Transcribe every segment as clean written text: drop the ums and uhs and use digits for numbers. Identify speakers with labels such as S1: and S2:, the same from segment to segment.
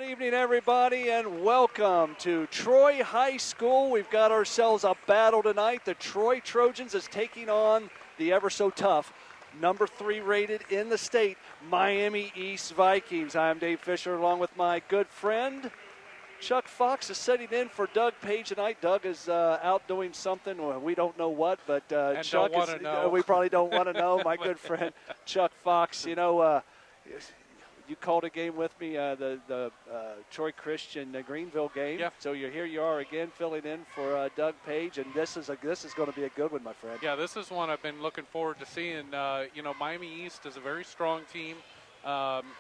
S1: Good evening, everybody, and welcome to Troy High School. We've got ourselves a battle tonight. The Troy Trojans is taking on the ever-so-tough number 3 rated in the state, Miami East Vikings. I'm Dave Fisher along with my good friend, Chuck Fox, is sitting in for Doug Page tonight. Doug is out doing something. Well, we don't know what, but Chuck we probably don't want to know. My good friend, Chuck Fox, you called a game with me, the Troy Christian Greenville game.
S2: Yeah.
S1: So here you are again, filling in for Doug Page, and this is going to be a good one, my friend.
S2: Yeah, this is one I've been looking forward to seeing. Miami East is a very strong team.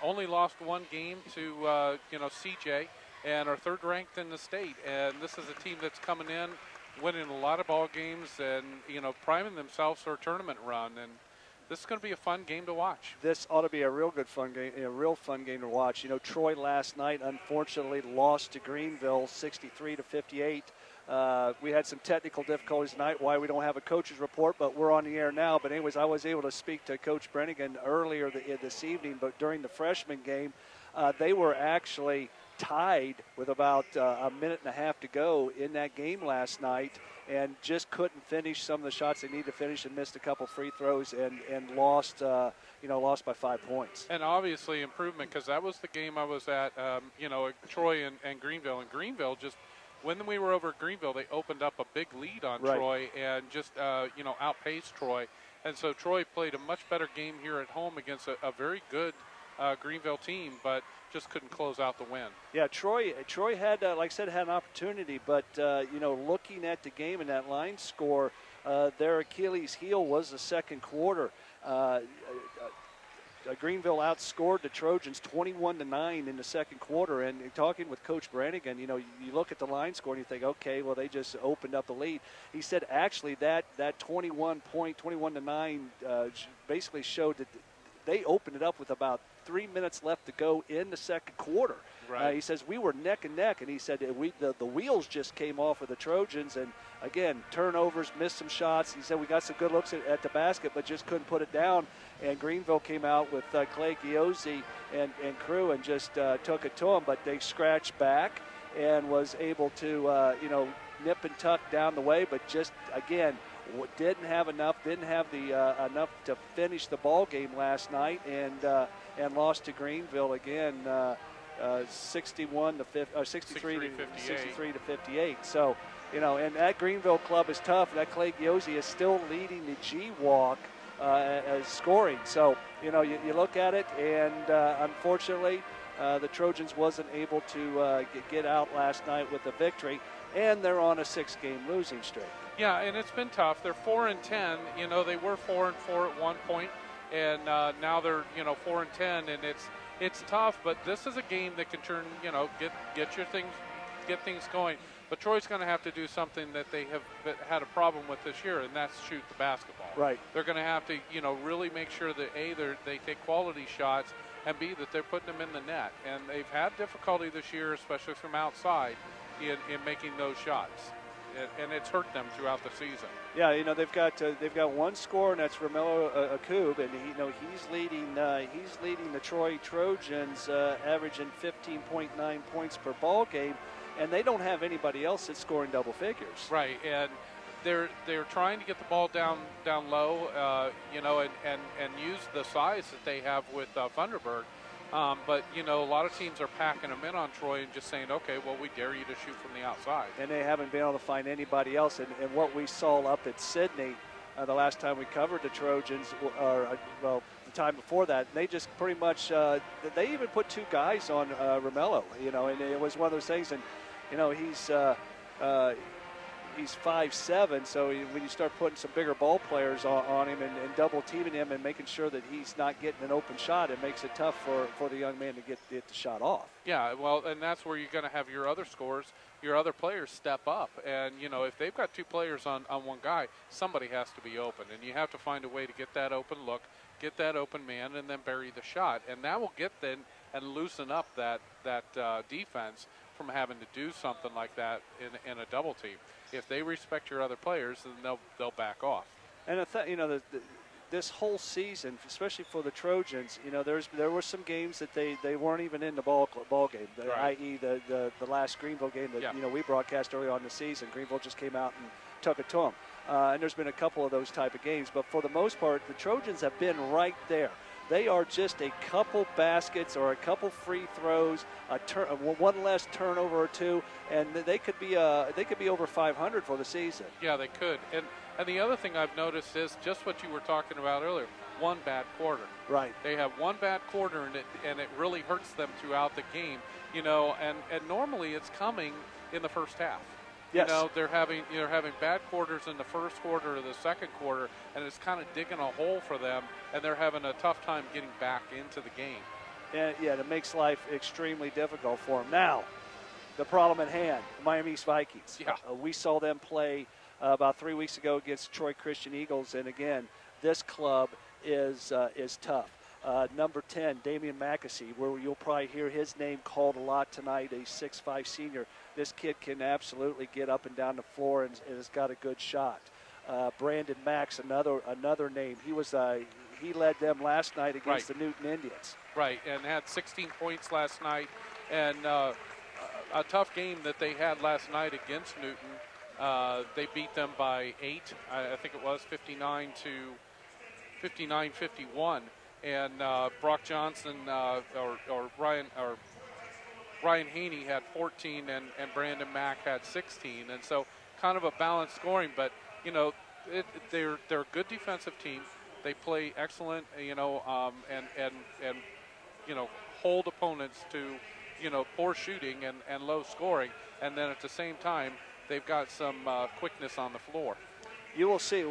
S2: Only lost one game to CJ, and are third ranked in the state. And this is a team that's coming in, winning a lot of ball games, and priming themselves for a tournament run. And this is going to be a fun game to watch.
S1: This ought to be a real fun game to watch. Troy last night unfortunately lost to Greenville 63-58. We had some technical difficulties tonight, why we don't have a coach's report, but we're on the air now. But anyways, I was able to speak to Coach Brennigan earlier this evening, but during the freshman game, they were actually tied with about a minute and a half to go in that game last night, and just couldn't finish some of the shots they needed to finish, and missed a couple free throws and lost by 5 points.
S2: And obviously improvement, because that was the game I was at, Troy and Greenville. And Greenville just, when we were over at Greenville, they opened up a big lead on Troy and just, outpaced Troy. And so Troy played a much better game here at home against a very good Greenville team, but just couldn't close out the win.
S1: Yeah, Troy had, like I said, had an opportunity, but, looking at the game and that line score, their Achilles heel was the second quarter. Greenville outscored the Trojans 21-9 in the second quarter, and talking with Coach Brannigan, you look at the line score and you think, okay, well, they just opened up the lead. He said actually that 21-9 basically showed that they opened it up with about 3 minutes left to go in the second quarter.
S2: Right.
S1: He says we were neck and neck, and he said the wheels just came off of the Trojans, and again, turnovers, missed some shots. He said we got some good looks at the basket, but just couldn't put it down. And Greenville came out with Clay Giozzi and crew and just took it to them, but they scratched back and was able to nip and tuck down the way, but just again didn't have enough to finish the ball game last night, and lost to Greenville again, 63 to 58. So, and that Greenville club is tough. That Clay Giozzi is still leading the G Walk as scoring. So, you look at it, and unfortunately, the Trojans wasn't able to get out last night with a victory, and they're on a 6-game losing streak.
S2: Yeah, and it's been tough. They're 4-10. They were 4-4 at one point, and now they're 4-10, and it's tough. But this is a game that can turn, get things going. But Troy's going to have to do something that they have had a problem with this year, and that's shoot the basketball.
S1: Right.
S2: They're going to have to, really make sure that A, they take quality shots, and B, that they're putting them in the net. And they've had difficulty this year, especially from outside, in making those shots. And it's hurt them throughout the season.
S1: Yeah, they've got one scorer, and that's Romello Akub, and he's leading the Troy Trojans, averaging 15.9 points per ball game, and they don't have anybody else that's scoring double figures.
S2: Right, and they're trying to get the ball down low, and use the size that they have with Thunderbird. But, a lot of teams are packing them in on Troy and just saying, okay, well, we dare you to shoot from the outside.
S1: And they haven't been able to find anybody else. And what we saw up at Sydney the last time we covered the Trojans, the time before that, they just pretty much they even put 2 guys on Romello, and it was one of those things. And, he's 5'7", so when you start putting some bigger ball players on him and double teaming him and making sure that he's not getting an open shot, it makes it tough for the young man to get the shot off.
S2: Yeah, well, and that's where you're going to have your other scorers, your other players step up. And, if they've got 2 players on one guy, somebody has to be open. And you have to find a way to get that open look, get that open man, and then bury the shot. And that will get then and loosen up that defense from having to do something like that in a double team. If they respect your other players, then they'll back off.
S1: And this whole season, especially for the Trojans, you know, there were some games that they weren't even in the ball game,
S2: right.
S1: i.e. the last Greenville game that you know we broadcast early on in the season. Greenville just came out and took it to them, and there's been a couple of those type of games. But for the most part, the Trojans have been right there. They are just a couple baskets or a couple free throws, one less turnover or two, and they could be over 500 for the season.
S2: Yeah, they could. And the other thing I've noticed is just what you were talking about earlier, one bad quarter.
S1: Right.
S2: They have one bad quarter, and it really hurts them throughout the game. You know, and normally it's coming in the first half.
S1: Yes.
S2: You know, they're having bad quarters in the first quarter or the second quarter, and it's kind of digging a hole for them, and they're having a tough time getting back into the game.
S1: And yeah, it makes life extremely difficult for them. Now, the problem at hand, the Miami East Vikings.
S2: Yeah.
S1: We saw them play about 3 weeks ago against Troy Christian Eagles, and again, this club is tough. Number 10, Damian McAsee, where you'll probably hear his name called a lot tonight, a 6'5" senior. This kid can absolutely get up and down the floor and has got a good shot. Brandon Max, another name. He led them last night against the Newton Indians.
S2: Right, and had 16 points last night, and a tough game that they had last night against Newton. They beat them by 8. I think it was 59-51. And Brock Johnson or Ryan Haney had 14, and Brandon Mack had 16, and so kind of a balanced scoring. But you know, they're a good defensive team. They play excellent, you know, and you know, hold opponents to, you know, poor shooting and low scoring, and then at the same time they've got some quickness on the floor.
S1: You will see.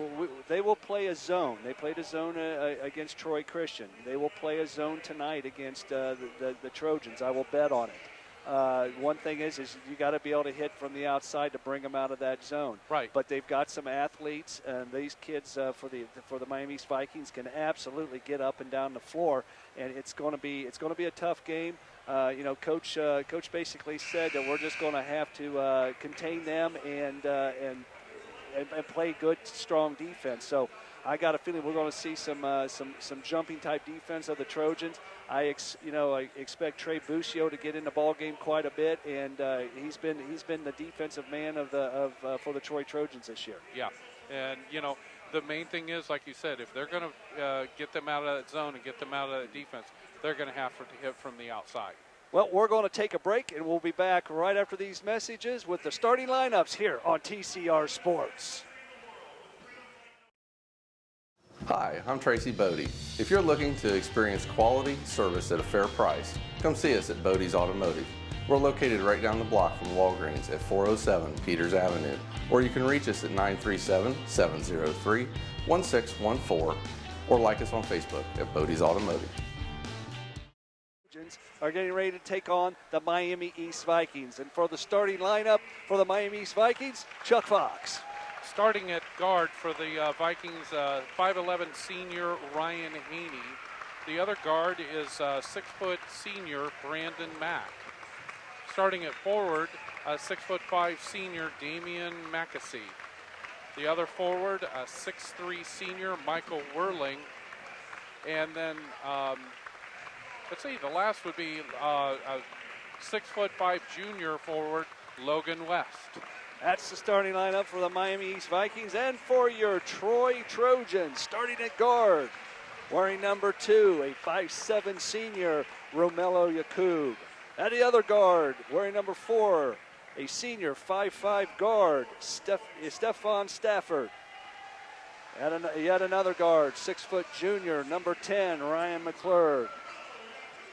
S1: They will play a zone. They played a zone against Troy Christian. They will play a zone tonight against the Trojans. I will bet on it. One thing is you got to be able to hit from the outside to bring them out of that zone.
S2: Right.
S1: But they've got some athletes, and these kids for the Miami East Vikings can absolutely get up and down the floor, and it's going to be a tough game. You know, Coach basically said that we're just going to have to contain them and play good, strong defense. So I got a feeling we're going to see some jumping type defense of the Trojans. I expect Trey Buscio to get in the ball game quite a bit, and he's been the defensive man for the Troy Trojans this year.
S2: Yeah, and you know, the main thing is, like you said, if they're going to get them out of that zone and get them out of that defense, they're going to have to hit from the outside.
S1: Well, we're going to take a break, and we'll be back right after these messages with the starting lineups here on TCR Sports.
S3: Hi, I'm Tracy Bodey. If you're looking to experience quality service at a fair price, come see us at Bodey's Automotive. We're located right down the block from Walgreens at 407 Peters Avenue, or you can reach us at 937-703-1614, or like us on Facebook at Bodey's Automotive.
S1: Are getting ready to take on the Miami East Vikings. And for the starting lineup for the Miami East Vikings, Chuck Fox.
S2: Starting at guard for the Vikings, 5'11" senior Ryan Haney. The other guard is 6-foot senior Brandon Mack. Starting at forward, 6'5" senior Damian McAsee. The other forward, 6'3" senior Michael Werling. And then let's see, the last would be a 6'5" junior forward, Logan West.
S1: That's the starting lineup for the Miami East Vikings. And for your Troy Trojans, starting at guard, wearing number 2, a 5'7" senior, Romello Yakub. At the other guard, wearing number 4, a senior 5'5" guard, Stefan Stafford. Yet another guard, 6-foot junior, number 10, Ryan McClure.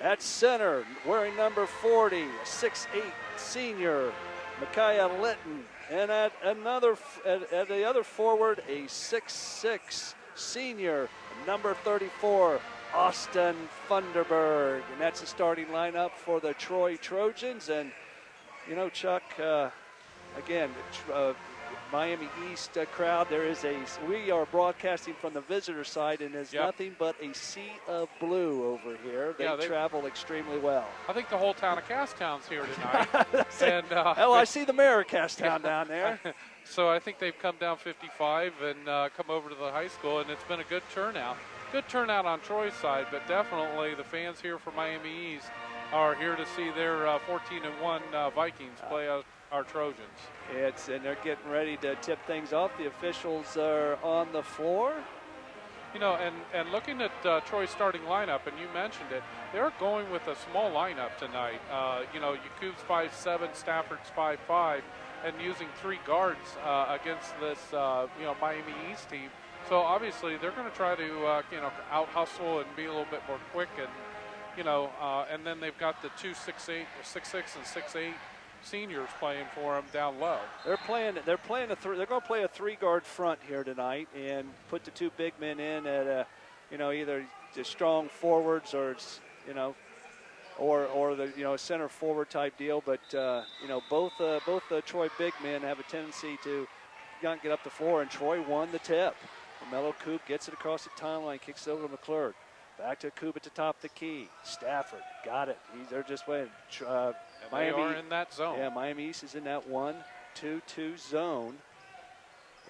S1: At center, wearing number 40, a 6'8" senior, Micaiah Litton. And at the other forward, a 6'6" senior, number 34, Austin Funderburg. And that's the starting lineup for the Troy Trojans. And, you know, Chuck, again, Miami East crowd. We are broadcasting from the visitor side, and there's nothing but a sea of blue over here. They travel extremely well.
S2: I think the whole town of Casttown's here tonight. And
S1: I see the mayor of Casttown down there.
S2: So I think they've come down 55 and come over to the high school, and it's been a good turnout. Good turnout on Troy's side, but definitely the fans here for Miami East are here to see their 14-1 Vikings play our Trojans.
S1: And they're getting ready to tip things off. The officials are on the floor.
S2: You know, and looking at Troy's starting lineup, and you mentioned it, they're going with a small lineup tonight. You know, Yakub's 5'7", Stafford's 5'5", and using 3 guards against this, Miami East team. So obviously they're going to try to, out hustle and be a little bit more quick, and and then they've got the 2 6'6" and 6'8" seniors playing for them down low.
S1: They're going to play a 3-guard front here tonight and put the 2 big men in at either the strong forwards or or the center forward type deal. But both the Troy big men have a tendency to not get up the floor, and Troy won the tip. Mello Coop gets it across the timeline, kicks it over to McClurg. Back to Coop at the top of the key. Stafford got it. They're just waiting.
S2: Miami are in that zone.
S1: Yeah, Miami East is in that 1-2-2 zone.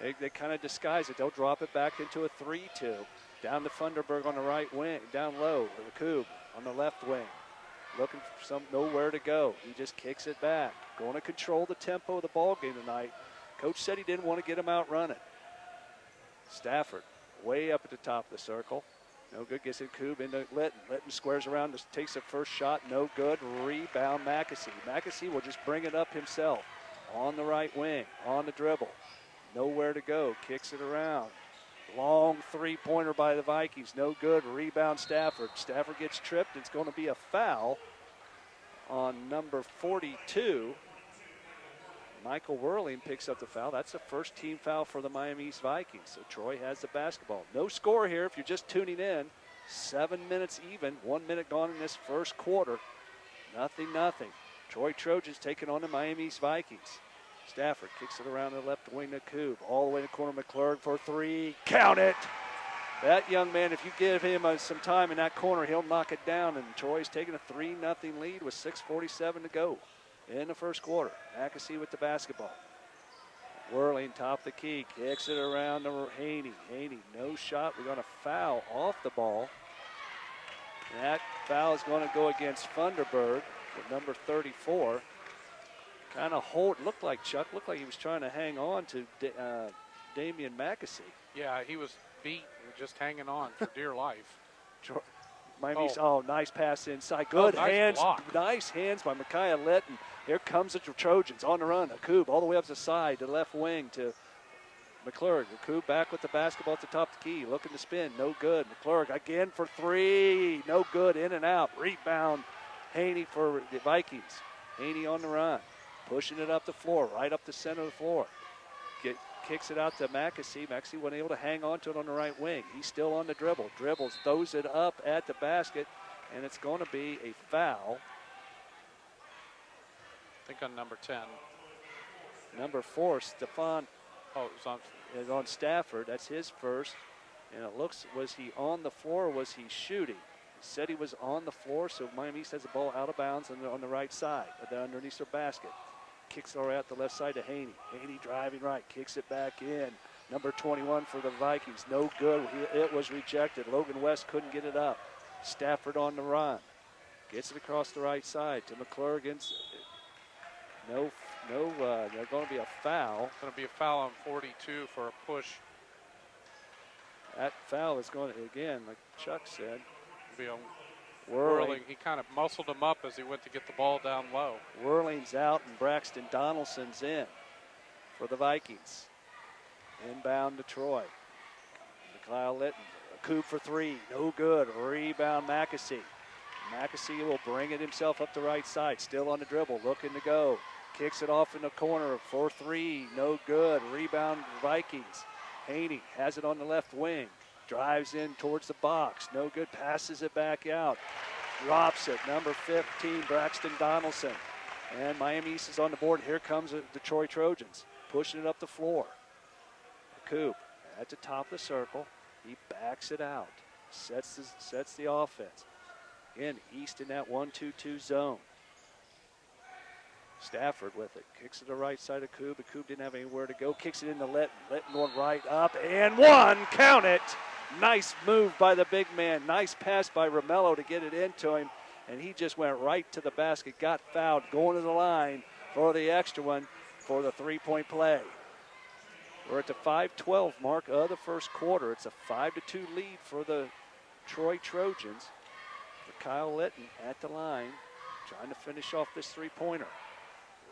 S1: They kind of disguise it. They'll drop it back into a 3-2. Down to Funderburg on the right wing. Down low. Coop on the left wing. Looking for nowhere to go. He just kicks it back. Going to control the tempo of the ball game tonight. Coach said he didn't want to get him out running. Stafford way up at the top of the circle. No good. Gets it Coop into Litton. Litton squares around. Just takes the first shot. No good. Rebound Mackesy. Mackesy will just bring it up himself. On the right wing. On the dribble. Nowhere to go. Kicks it around. Long 3-pointer by the Vikings. No good. Rebound Stafford. Stafford gets tripped. It's going to be a foul on number 42. Michael Whirling picks up the foul. That's the first team foul for the Miami East Vikings. So Troy has the basketball. No score here if you're just tuning in. 7 minutes even. 1 minute gone in this first quarter. Nothing. Troy Trojans taking on the Miami East Vikings. Stafford kicks it around the left wing to Coop. All the way to corner McClurg for 3. Count it! That young man, if you give him some time in that corner, he'll knock it down. And Troy's taking a 3-0 lead with 6:47 to go in the first quarter. Mackesy with the basketball. Whirling top of the key. Kicks it around to Haney. Haney, no shot. We're going to foul off the ball. And that foul is going to go against Funderburg with number 34. Kind of looked like he was trying to hang on to Damian Mackesy.
S2: Yeah, he was beat and just hanging on for dear life.
S1: Nice pass inside. Good hands.
S2: Block.
S1: Nice hands by Micaiah Litton. Here comes the Trojans on the run. Akub all the way up the side to the left wing to McClurg. Akub back with the basketball at the top of the key. Looking to spin. No good. McClurg again for 3. No good. In and out. Rebound. Haney for the Vikings. Haney on the run. Pushing it up the floor. Right up the center of the floor. Kicks it out to Mackesy. Mackesy wasn't able to hang on to it on the right wing. He's still on the dribble. Dribbles, throws it up at the basket, and it's going to be a foul.
S2: I think on number 10.
S1: Number 4, Stefan.
S2: Oh,
S1: is on Stafford. That's his first. And it looks, was he on the floor or was he shooting? He said he was on the floor, so Miami East has the ball out of bounds on the right side, underneath their basket. Kicks it out the left side to Haney. Haney driving right, kicks it back in. Number 21 for the Vikings, no good. It was rejected. Logan West couldn't get it up. Stafford on the run. Gets it across the right side to McClurg. There's going to be a foul.
S2: Going to be a foul on 42 for a push.
S1: That foul is going to, again, like Chuck said,
S2: be on Whirling. He kind of muscled him up as he went to get the ball down low.
S1: Whirling's out and Braxton Donaldson's in for the Vikings. Inbound to Troy. Kyle Litton. A coup for 3. No good. Rebound Mackesy. Mackesy will bring it himself up the right side. Still on the dribble. Looking to go. Kicks it off in the corner for 3. No good. Rebound Vikings. Haney has it on the left wing. Drives in towards the box. No good. Passes it back out. Drops it. Number 15, Braxton Donaldson. And Miami East is on the board. Here comes the Troy Trojans. pushing it up the floor. Coop at the top of the circle. He backs it out. Sets the offense. Again, East in that 1-2-2 zone. Stafford with it. Kicks it to the right side of Coop, but Coop didn't have anywhere to go. Kicks it into Litton. Litton going right up, and one. Count it. Nice move by the big man. Nice pass by Romello to get it into him, and he just went right to the basket. Got fouled, going to the line for the extra one for the three-point play. We're at the 5:12 mark of the first quarter. It's a 5-2 lead for the Troy Trojans. For Kyle Litton at the line, trying to finish off this three-pointer.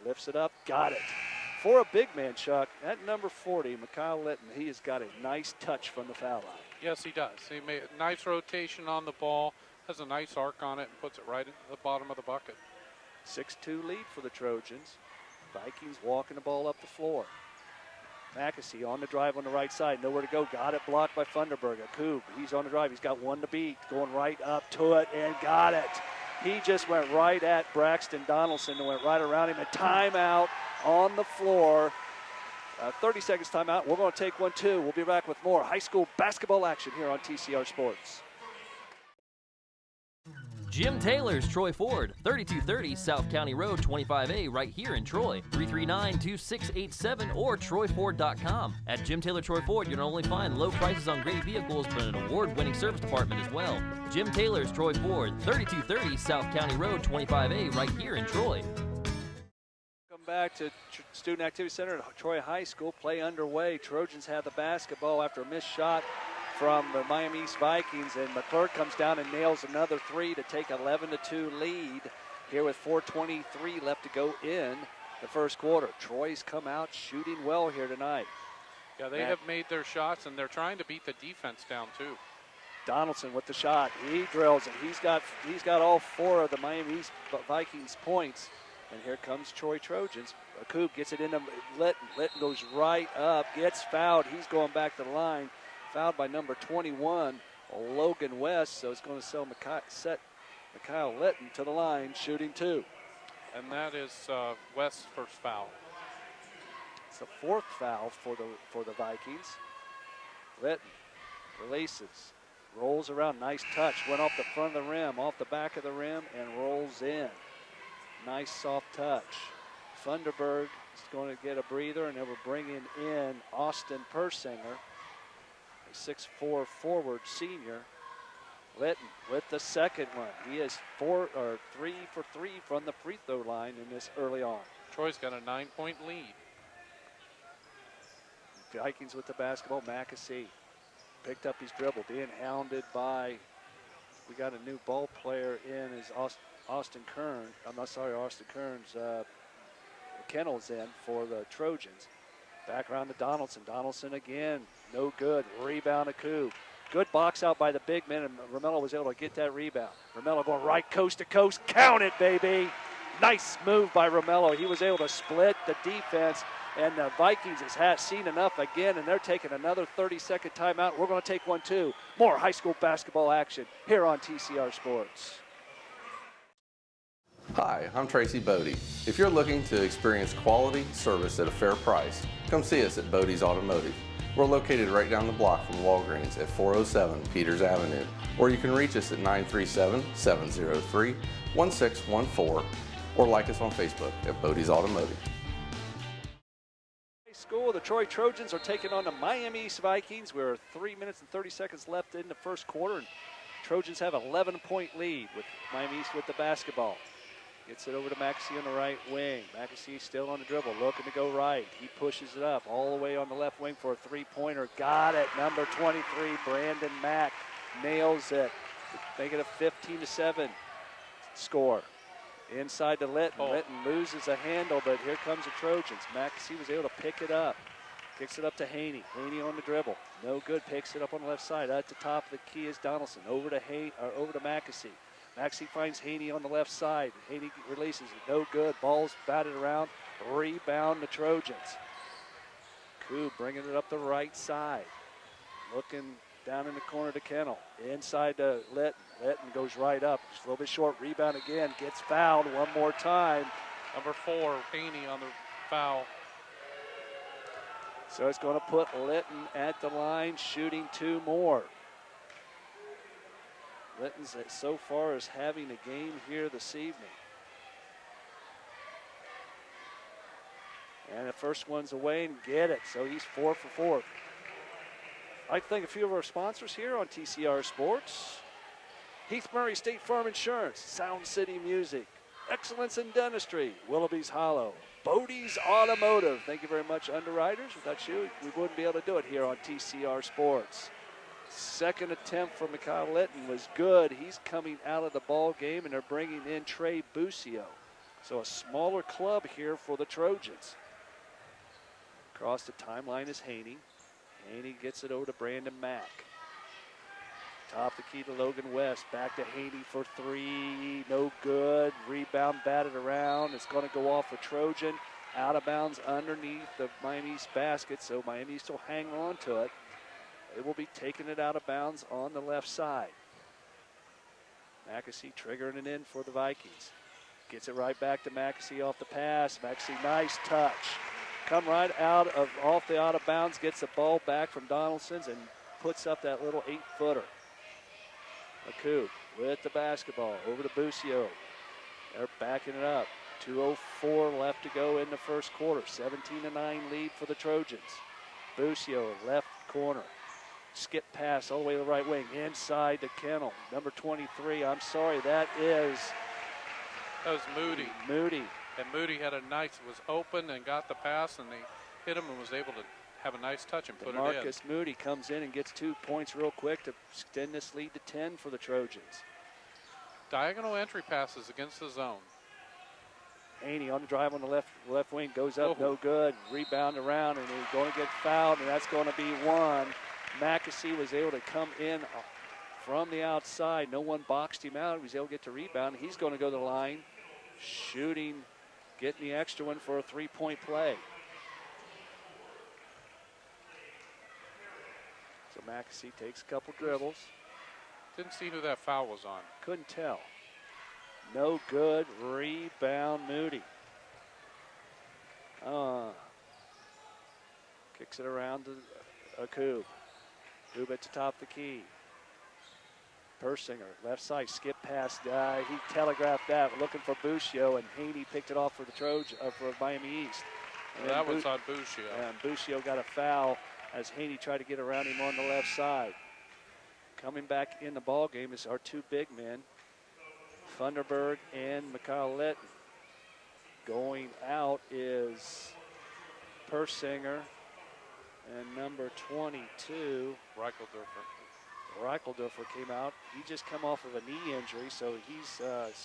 S1: Lifts it up, got it. For a big man, Chuck, at number 40, Kyle Litton, he has got a nice touch from the foul line.
S2: Yes, he does. He made a nice rotation on the ball, has a nice arc on it, and puts it right into the bottom of the bucket.
S1: 6-2 lead for the Trojans. Vikings walking the ball up the floor. Mackesy on the drive on the right side, nowhere to go. Got it blocked by Funderburg. Akub, he's on the drive. He's got one to beat. Going right up to it and got it. He just went right at Braxton Donaldson and went right around him. A timeout on the floor. 30 seconds timeout. We're going to take one too. We'll be back with more high school basketball action here on TCR Sports.
S4: Jim Taylor's Troy Ford, 3230 South County Road, 25A, right here in Troy. 339-2687 or TroyFord.com. At Jim Taylor Troy Ford, you'll not only find low prices on great vehicles, but an award-winning service department as well. Jim Taylor's Troy Ford, 3230 South County Road, 25A, right here in Troy.
S1: Welcome back to Student Activity Center at Troy High School. Play underway. Trojans have the basketball after a missed shot from the Miami East Vikings, and McClurg comes down and nails another three to take 11-2 lead here with 4:23 left to go in the first quarter. Troy's come out shooting well here tonight.
S2: Yeah, they have made their shots, and they're trying to beat the defense down too.
S1: Donaldson with the shot. He drills it. He's got all four of the Miami East Vikings points. And here comes Troy Trojans. Coop gets it into Litton. Litton goes right up, gets fouled. He's going back to the line. Fouled by number 21, Logan West. So it's going to set Mikhail Litton to the line, shooting two.
S2: And that is West's first foul.
S1: It's the fourth foul for the Vikings. Litton releases, rolls around, nice touch. Went off the front of the rim, off the back of the rim, and rolls in. Nice soft touch. Funderburg is going to get a breather, and they were bringing in Austin Persinger, a 6'4" forward senior. Litton with the second one. He is 3 for 3 from the free throw line in this early on.
S2: Troy's got a 9-point lead.
S1: Vikings with the basketball. Mackesy picked up his dribble, being hounded by, we got a new ball player in, is Austin Kearns. Austin Kearns. Kennel's in for the Trojans. Back around to Donaldson. Donaldson again, no good. Rebound to Coop. Good box out by the big man, and Romello was able to get that rebound. Romello going right coast to coast. Count it, baby. Nice move by Romello. He was able to split the defense, and the Vikings has seen enough again, and they're taking another 30-second timeout. We're going to take one too. More high school basketball action here on TCR Sports.
S3: Hi, I'm Tracy Bodey. If you're looking to experience quality service at a fair price, come see us at Bodey's Automotive. We're located right down the block from Walgreens at 407 Peters Avenue, or you can reach us at 937-703-1614, or like us on Facebook at Bodey's Automotive.
S1: High school, the Troy Trojans are taking on the Miami East Vikings. We're 3 minutes and 30 seconds left in the first quarter, and Trojans have an 11-point lead with Miami East with the basketball. Gets it over to Mackesy on the right wing. Mackesy still on the dribble, looking to go right. He pushes it up all the way on the left wing for a three-pointer. Got it. Number 23, Brandon Mack, nails it. Make it a 15-7 score. Inside to Litton. Litton loses a handle, but here comes the Trojans. Mackesy was able to pick it up. Kicks it up to Haney. Haney on the dribble. No good. Picks it up on the left side. At the top of the key is Donaldson. Over to Mackesy. Mackesy finds Haney on the left side. Haney releases it. No good. Ball's batted around. Rebound the Trojans. Koo bringing it up the right side. Looking down in the corner to Kennel. Inside to Litton. Litton goes right up. Just a little bit short. Rebound again. Gets fouled one more time.
S2: Number 4, Haney on the foul.
S1: So it's going to put Litton at the line, shooting 2 more. Litton's so far is having a game here this evening. And the first one's away and get it. So he's 4 for 4. I'd like to thank a few of our sponsors here on TCR Sports. Heath Murray State Farm Insurance, Sound City Music, Excellence in Dentistry, Willoughby's Hollow, Bodey's Automotive. Thank you very much, underwriters. Without you, we wouldn't be able to do it here on TCR Sports. Second attempt for Mikhail Litton was good. He's coming out of the ball game, and they're bringing in Trey Busio. So a smaller club here for the Trojans. Across the timeline is Haney. Haney gets it over to Brandon Mack. Top the key to Logan West. Back to Haney for 3. No good. Rebound batted around. It's going to go off a Trojan. Out of bounds underneath the Miami East basket. So Miami East will hang on to it. They will be taking it out of bounds on the left side. Mackesy triggering it in for the Vikings. Gets it right back to Mackesy off the pass. Mackesy, nice touch. Come right off the out of bounds. Gets the ball back from Donaldson's and puts up that little 8-footer. Akou with the basketball over to Busio. They're backing it up. 2:04 left to go in the first quarter. 17-9 lead for the Trojans. Busio, left corner. Skip pass all the way to the right wing. Inside to Kennel. Number 23. I'm sorry, that
S2: was Moody.
S1: Moody.
S2: And Moody was open and got the pass, and they hit him and was able to have a nice touch and put it in.
S1: Marcus Moody comes in and gets 2 points real quick to extend this lead to 10 for the Trojans.
S2: Diagonal entry passes against the zone.
S1: Haney on the drive on the left wing, goes up, no good. Rebound around, and he's going to get fouled, and that's going to be 1. Mackesy was able to come in from the outside. No one boxed him out. He was able to get to rebound. He's going to go to the line, shooting, getting the extra one for a 3-point play. So Mackesy takes a couple dribbles.
S2: Didn't see who that foul was on.
S1: Couldn't tell. No good. Rebound, Moody. Kicks it around to Akou. Akou at the top of the key. Persinger, left side, skip pass. He telegraphed that, looking for Busio, and Haney picked it off for the for Miami East.
S2: And that was on Busio.
S1: And Busio got a foul as Haney tried to get around him on the left side. Coming back in the ball game is our 2 big men, Thunderberg and Mikhail Litton. Going out is Persinger and number 22. Reichelderfer came out. He just come off of a knee injury, so he's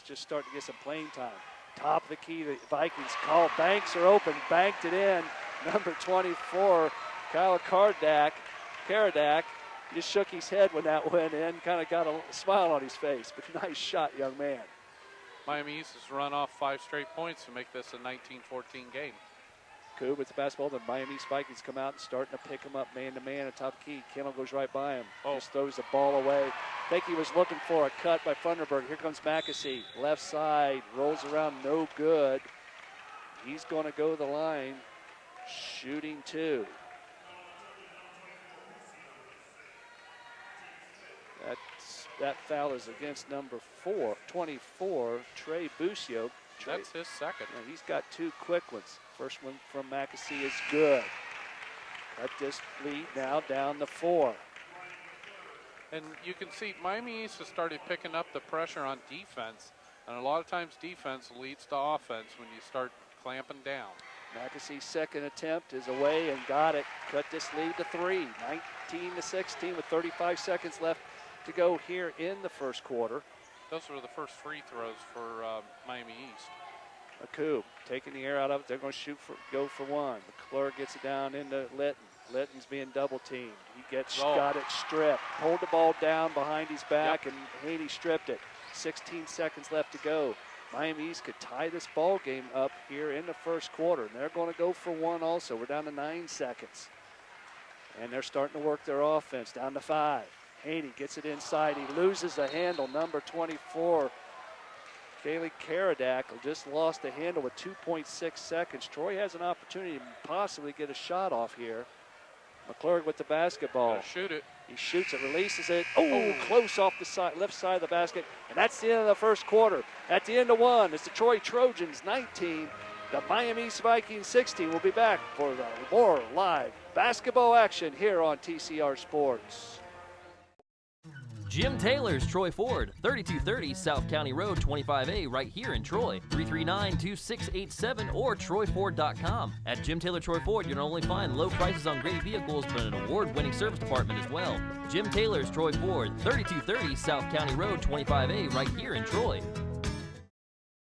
S1: just starting to get some playing time. Top of the key, the Vikings call. Banks are open, banked it in. Number 24, Kyle Karadak, just shook his head when that went in, kind of got a smile on his face, but nice shot, young man.
S2: Miami East has run off 5 straight points to make this a 19-14 game.
S1: Coop with the basketball. The Miami East Vikings come out and starting to pick him up man-to-man at top key. Kennel goes right by him. Just throws the ball away. I think he was looking for a cut by Thunderberg. Here comes Mackesy. Left side. Rolls around. No good. He's going to go to the line. Shooting 2. That foul is against number 24, Trey Busio.
S2: That's his second.
S1: And he's got 2 quick ones. First one from Mackesy is good. Cut this lead now down to 4.
S2: And you can see Miami East has started picking up the pressure on defense. And a lot of times defense leads to offense when you start clamping down.
S1: Mackesy's second attempt is away and got it. Cut this lead to 3. 19-16 with 35 seconds left to go here in the first quarter.
S2: Those were the first free throws for Miami East.
S1: Akou taking the air out of it. They're going to go for 1. McClure gets it down into Litton. Litton's being double teamed. He got it stripped. Pulled the ball down behind his back, and Haney stripped it. 16 seconds left to go. Miami East could tie this ball game up here in the first quarter, and they're going to go for 1 also. We're down to 9 seconds. And they're starting to work their offense, down to 5. Haney gets it inside. He loses the handle. Number 24, Kaylee Karadak, just lost the handle with 2.6 seconds. Troy has an opportunity to possibly get a shot off here. McClurg with the basketball.
S2: Gotta shoot it.
S1: He shoots it, releases it. Oh, close off the side, left side of the basket. And that's the end of the first quarter. At the end of one, it's the Troy Trojans 19, the Miami East Vikings 16. We'll be back for the more live basketball action here on TCR Sports.
S4: Jim Taylor's Troy Ford, 3230 South County Road, 25A, right here in Troy. 339-2687 or TroyFord.com. At Jim Taylor Troy Ford, you'll not only find low prices on great vehicles, but an award-winning service department as well. Jim Taylor's Troy Ford, 3230 South County Road, 25A, right here in Troy.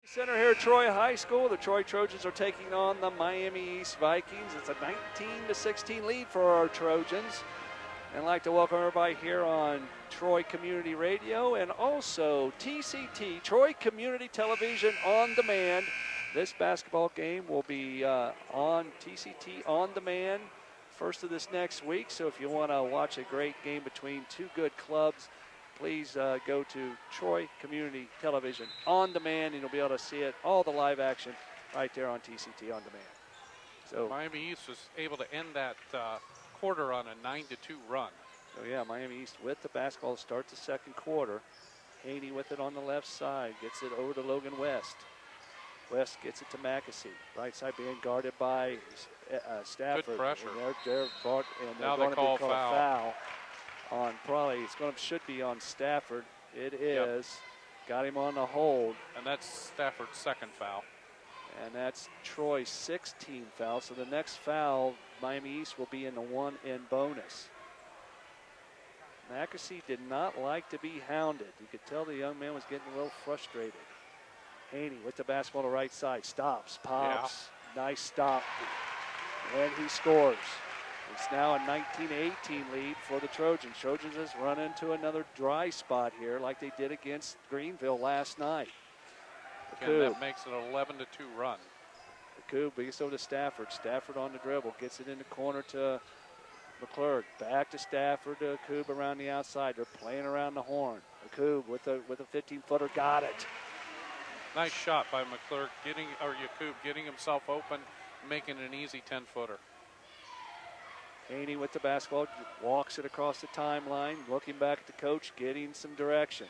S1: Center here at Troy High School. The Troy Trojans are taking on the Miami East Vikings. It's a 19-16 lead for our Trojans. And I'd like to welcome everybody here on Troy Community Radio and also TCT, Troy Community Television on Demand. This basketball game will be on TCT on Demand first of this next week. So if you want to watch a great game between two good clubs, please go to Troy Community Television on Demand, and you'll be able to see it, all the live action right there on TCT on Demand. So
S2: Miami East was able to end that quarter on a 9-2 run.
S1: So yeah, Miami East with the basketball to start the second quarter. Haney with it on the left side, gets it over to Logan West. West gets it to McAsee. Right side being guarded by Stafford.
S2: Good pressure.
S1: And they're
S2: Now
S1: going
S2: they
S1: to
S2: call
S1: be called
S2: foul.
S1: foul on should be on Stafford. It is. Yep. Got him on the hold.
S2: And that's Stafford's second foul.
S1: And that's Troy's 16th foul. So the next foul, Miami East will be in the one-in bonus. McAsee did not like to be hounded. You could tell the young man was getting a little frustrated. Haney with the basketball to the right side. Stops, pops. Yeah. Nice stop. And he scores. It's now a 19-18 lead for the Trojans. Trojans has run into another dry spot here like they did against Greenville last night.
S2: Again, that makes it an 11-2 run.
S1: Akub gets over to Stafford. Stafford on the dribble. Gets it in the corner to McClurg. Back to Stafford to Akub around the outside. They're playing around the horn. Akub with a 15-footer. Got it.
S2: Nice shot by McClurg, Yakub getting himself open, making an easy 10-footer.
S1: Haney with the basketball, walks it across the timeline, looking back at the coach, getting some direction.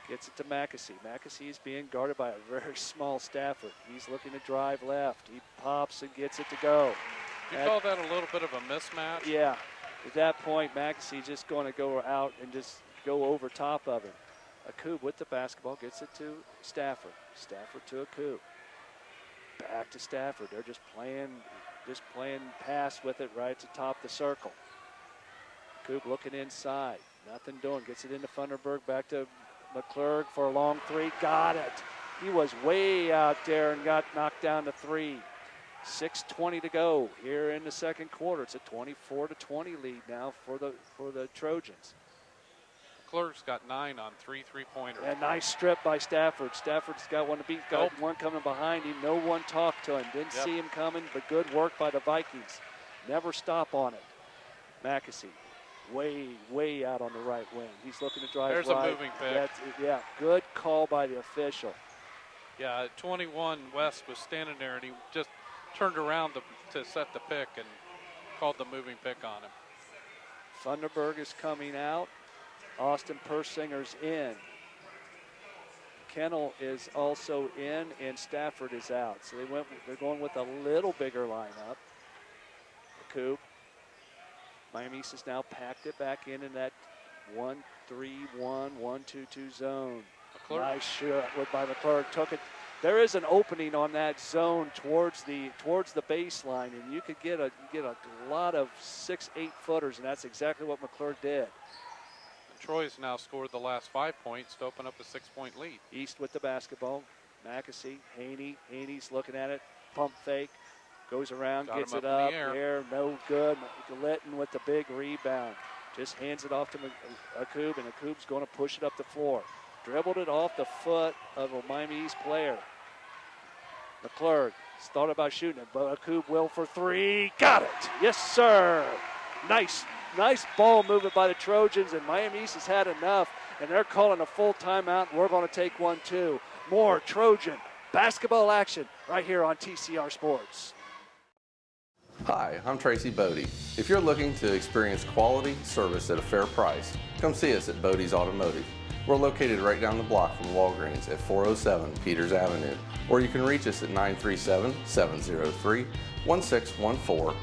S1: Gets it to McAsee. McAsee is being guarded by a very small Stafford. He's looking to drive left. He pops and gets it to go.
S2: You call that a little bit of a mismatch?
S1: Yeah. At that point, McAsee just going to go out and just go over top of him. Akub with the basketball gets it to Stafford. Stafford to Akub. Back to Stafford. They're just playing pass with it right at the top of the circle. Akub looking inside. Nothing doing. Gets it into Funderburg. Back to McClurg for a long three. Got it. He was way out there and got knocked down to three. 6:20 to go here in the second quarter. It's a 24-20 lead now for the Trojans.
S2: McClurg's got 9 on 3 3-pointers.
S1: A nice strip by Stafford. Stafford's got one to beat. Got one coming behind him. No one talked to him. Didn't see him coming, but good work by the Vikings. Never stop on it. McAsee, way out on the right wing. He's looking to drive
S2: There's
S1: right.
S2: a moving pick.
S1: Yeah, good call by the official.
S2: Yeah, at 21, West was standing there, and he just turned around to set the pick and called the moving pick on him.
S1: Funderburg is coming out. Austin Persinger's in. Kennel is also in, and Stafford is out. So they're going with a little bigger lineup. Akub. Miami East has now packed it back in that 1-3-1, 1-2-2 zone.
S2: McClurg.
S1: Nice shot by McClurg. Took it. There is an opening on that zone towards the baseline, and you could get a lot of 6-8 footers, and that's exactly what McClurg did.
S2: Troy's now scored the last 5 points to open up a 6-point lead.
S1: East with the basketball. McAsee, Haney's looking at it. Pump fake. Goes around, gets it up. Air, no good. Litton with the big rebound. Just hands it off to Akub, and Akub's going to push it up the floor. Dribbled it off the foot of a Miami East player. McClurg thought about shooting it, but Akub will for three. Got it. Yes, sir. Nice ball movement by the Trojans, and Miami East has had enough, and they're calling a full timeout, and we're going to take one, too. More Trojan basketball action right here on TCR Sports.
S3: Hi, I'm Tracy Bodey. If you're looking to experience quality service at a fair price, come see us at Bodey's Automotive. We're located right down the block from Walgreens at 407 Peters Avenue, or you can reach us at 937-703-1614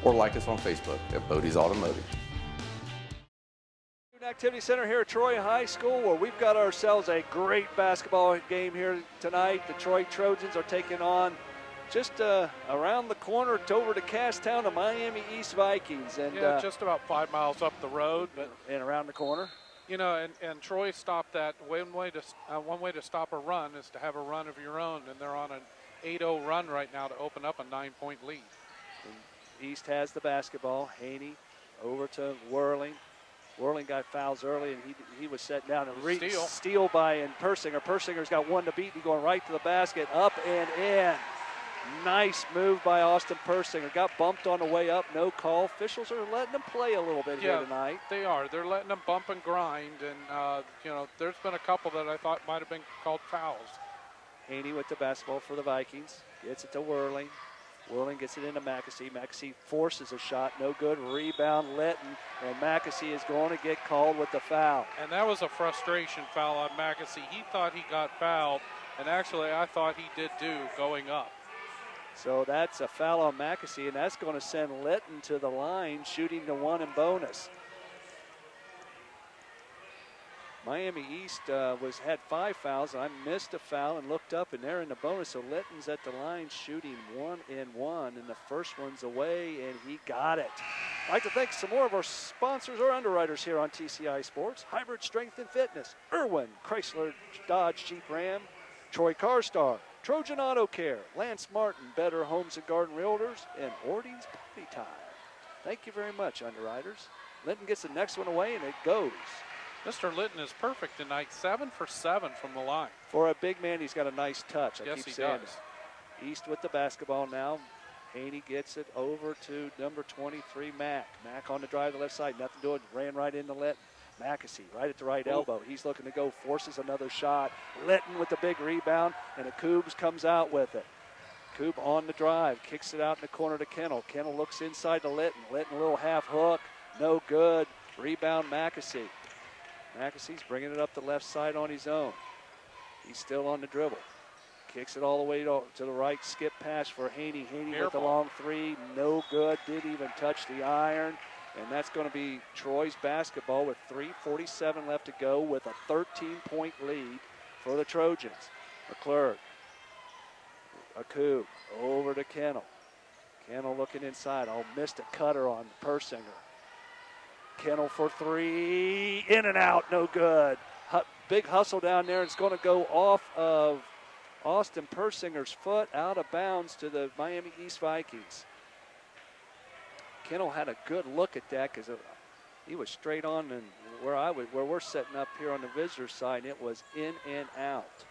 S3: or like us on Facebook at Bodey's Automotive.
S1: Activity Center here at Troy High School, where we've got ourselves a great basketball game here tonight. The Troy Trojans are taking on just around the corner over to Casstown, the Miami East Vikings. And
S2: yeah, just about 5 miles up the road. But
S1: and around the corner.
S2: You know, and Troy stopped that. One way to stop a run is to have a run of your own, and they're on an 8-0 run right now to open up a 9-point lead.
S1: And East has the basketball. Haney over to Whirling. Whirling got fouls early, and he was set down. And steal by Persinger. Persinger's got one to beat. He's going right to the basket, up and in. Nice move by Austin Persinger. Got bumped on the way up, no call. Officials are letting him play a little bit here tonight.
S2: They are. They're letting him bump and grind, and you know, there's been a couple that I thought might have been called fouls.
S1: Haney with the basketball for the Vikings. Gets it to Whirling. Whirling gets it into Mackesy. Mackesy forces a shot, no good. Rebound Litton, and Mackesy is going to get called with the foul.
S2: And that was a frustration foul on Mackesy. He thought he got fouled, and actually I thought he did too going up.
S1: So that's a foul on Mackesy, and that's going to send Litton to the line, shooting the one in bonus. Miami East had 5 fouls, and I missed a foul and looked up, and they're in the bonus. So Litton's at the line shooting 1 and 1, and the first one's away, and he got it. I'd like to thank some more of our sponsors or underwriters here on TCI Sports. Hybrid Strength and Fitness, Irwin, Chrysler, Dodge, Jeep, Ram, Troy CarStar, Trojan Auto Care, Lance Martin, Better Homes and Garden Realtors, and Orting's Party Time. Thank you very much, underwriters. Litton gets the next one away, and it goes.
S2: Mr. Litton is perfect tonight, 7 for 7 from the line.
S1: For a big man, he's got a nice touch.
S2: Yes, he does.
S1: East with the basketball now. Haney gets it over to number 23, Mack. Mack on the drive to the left side, nothing doing, ran right into Litton. Mackesy right at the right elbow. He's looking to go, forces another shot. Litton with the big rebound, and Akubes comes out with it. Akub on the drive, kicks it out in the corner to Kennel. Kennel looks inside to Litton. Litton, a little half hook, no good. Rebound Mackesy. Mackesy's bringing it up the left side on his own. He's still on the dribble. Kicks it all the way to the right, skip pass for Haney. Haney with the long three, no good, didn't even touch the iron. And that's going to be Troy's basketball with 3:47 left to go with a 13-point lead for the Trojans. McClure, Akub, over to Kennel. Kennel looking inside. Oh, missed a cutter on Persinger. Kennel for 3, in and out, no good. Big hustle down there. It's going to go off of Austin Persinger's foot, out of bounds to the Miami East Vikings. Kennel had a good look at that because he was straight on, and where we're setting up here on the visitor side, it was in and out.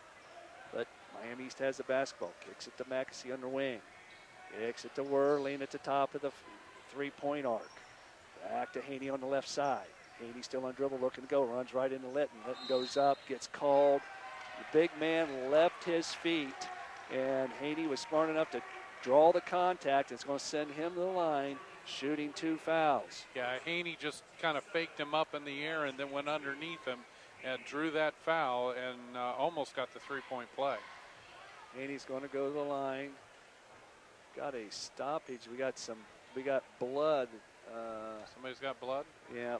S1: But Miami East has the basketball, kicks it to Mackesy under wing, kicks it to Whirling at the top of the three-point arc. Back to Haney on the left side. Haney still on dribble, looking to go, runs right into Litton. Litton goes up, gets called. The big man left his feet, and Haney was smart enough to draw the contact. It's going to send him to the line, shooting 2 fouls.
S2: Yeah, Haney just kind of faked him up in the air and then went underneath him and drew that foul and almost got the 3-point play.
S1: Haney's going to go to the line. Got a stoppage. We got blood.
S2: Somebody's got blood?
S1: Yeah.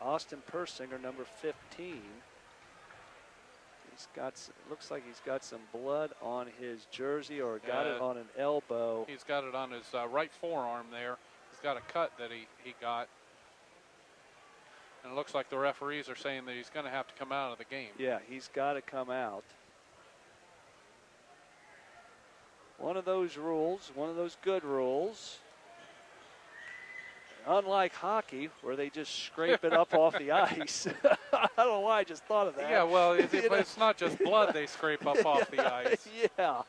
S1: Austin Persinger, number 15. Looks like he's got some blood on his jersey or got it on an elbow.
S2: He's got it on his right forearm there. He's got a cut that he got. And it looks like the referees are saying that he's going to have to come out of the game.
S1: Yeah, he's got to come out. One of those rules, one of those good rules. Unlike hockey, where they just scrape it up off the ice. I don't know why I just thought of that.
S2: Yeah, well, it's not just blood they scrape up off the ice.
S1: Yeah.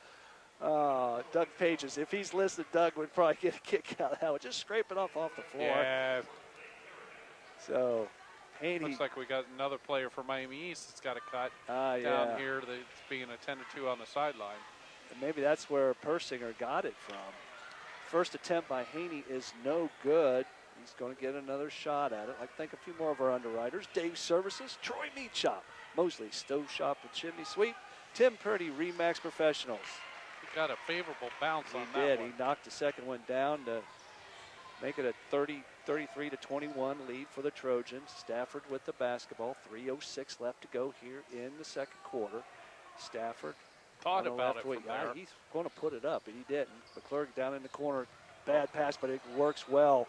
S1: Doug Pages, if he's listening, Doug would probably get a kick out of that one. Just scrape it up off the floor.
S2: Yeah.
S1: So, Haney.
S2: Looks like we got another player for Miami East that's got a cut down here that's being attended to on the sideline.
S1: And maybe that's where Persinger got it from. First attempt by Haney is no good. He's going to get another shot at it. I think a few more of our underwriters. Dave Services, Troy Meat Shop, Mosley Stove Shop and Chimney Sweep, Tim Purdy, Remax Professionals.
S2: He got a favorable bounce on that
S1: He did.
S2: one.
S1: He knocked the second one down to make it a 33-21 lead for the Trojans. Stafford with the basketball. 3:06 left to go here in the second quarter. Stafford
S2: Thought about it from there.
S1: He's going to put it up, and he didn't. McClurg down in the corner. Bad pass, but it works well.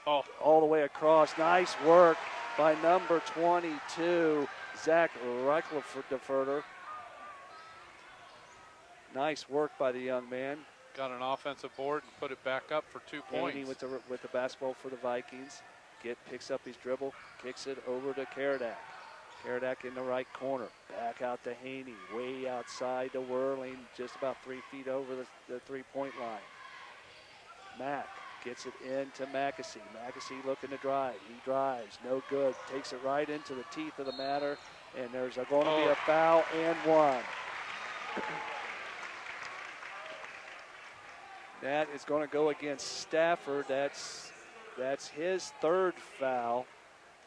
S2: Oh,
S1: All the way across. Nice work by number 22, Zach Reichelferder. Nice work by the young man.
S2: got an offensive board and put it back up for 2 points.
S1: Haney with the basketball for the Vikings. Picks up his dribble, kicks it over to Karadak. Karadak in the right corner. Back out to Haney. Way outside to Whirling, just about 3 feet over the three-point line. Mack gets it into Mackesy. Mackesy looking to drive. He drives. No good. Takes it right into the teeth of the matter. And there's going to be a foul and one. That is going to go against Stafford. That's his third foul.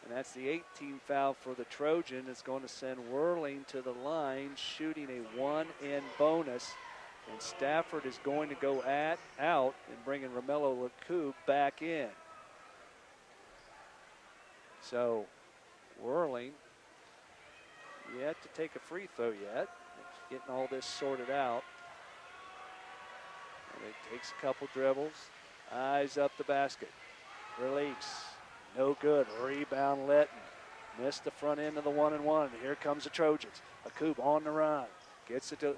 S1: And that's the 18th foul for the Trojan. It's going to send Whirling to the line, shooting a 1-in bonus. And Stafford is going to go out and bringing Romello Lacube back in. So Whirling yet to take a free throw yet. Getting all this sorted out. And it takes a couple dribbles. Eyes up the basket. Release. No good. Rebound Litton. Missed the front end of the 1-and-1. Here comes the Trojans. Lacube on the run. Gets it to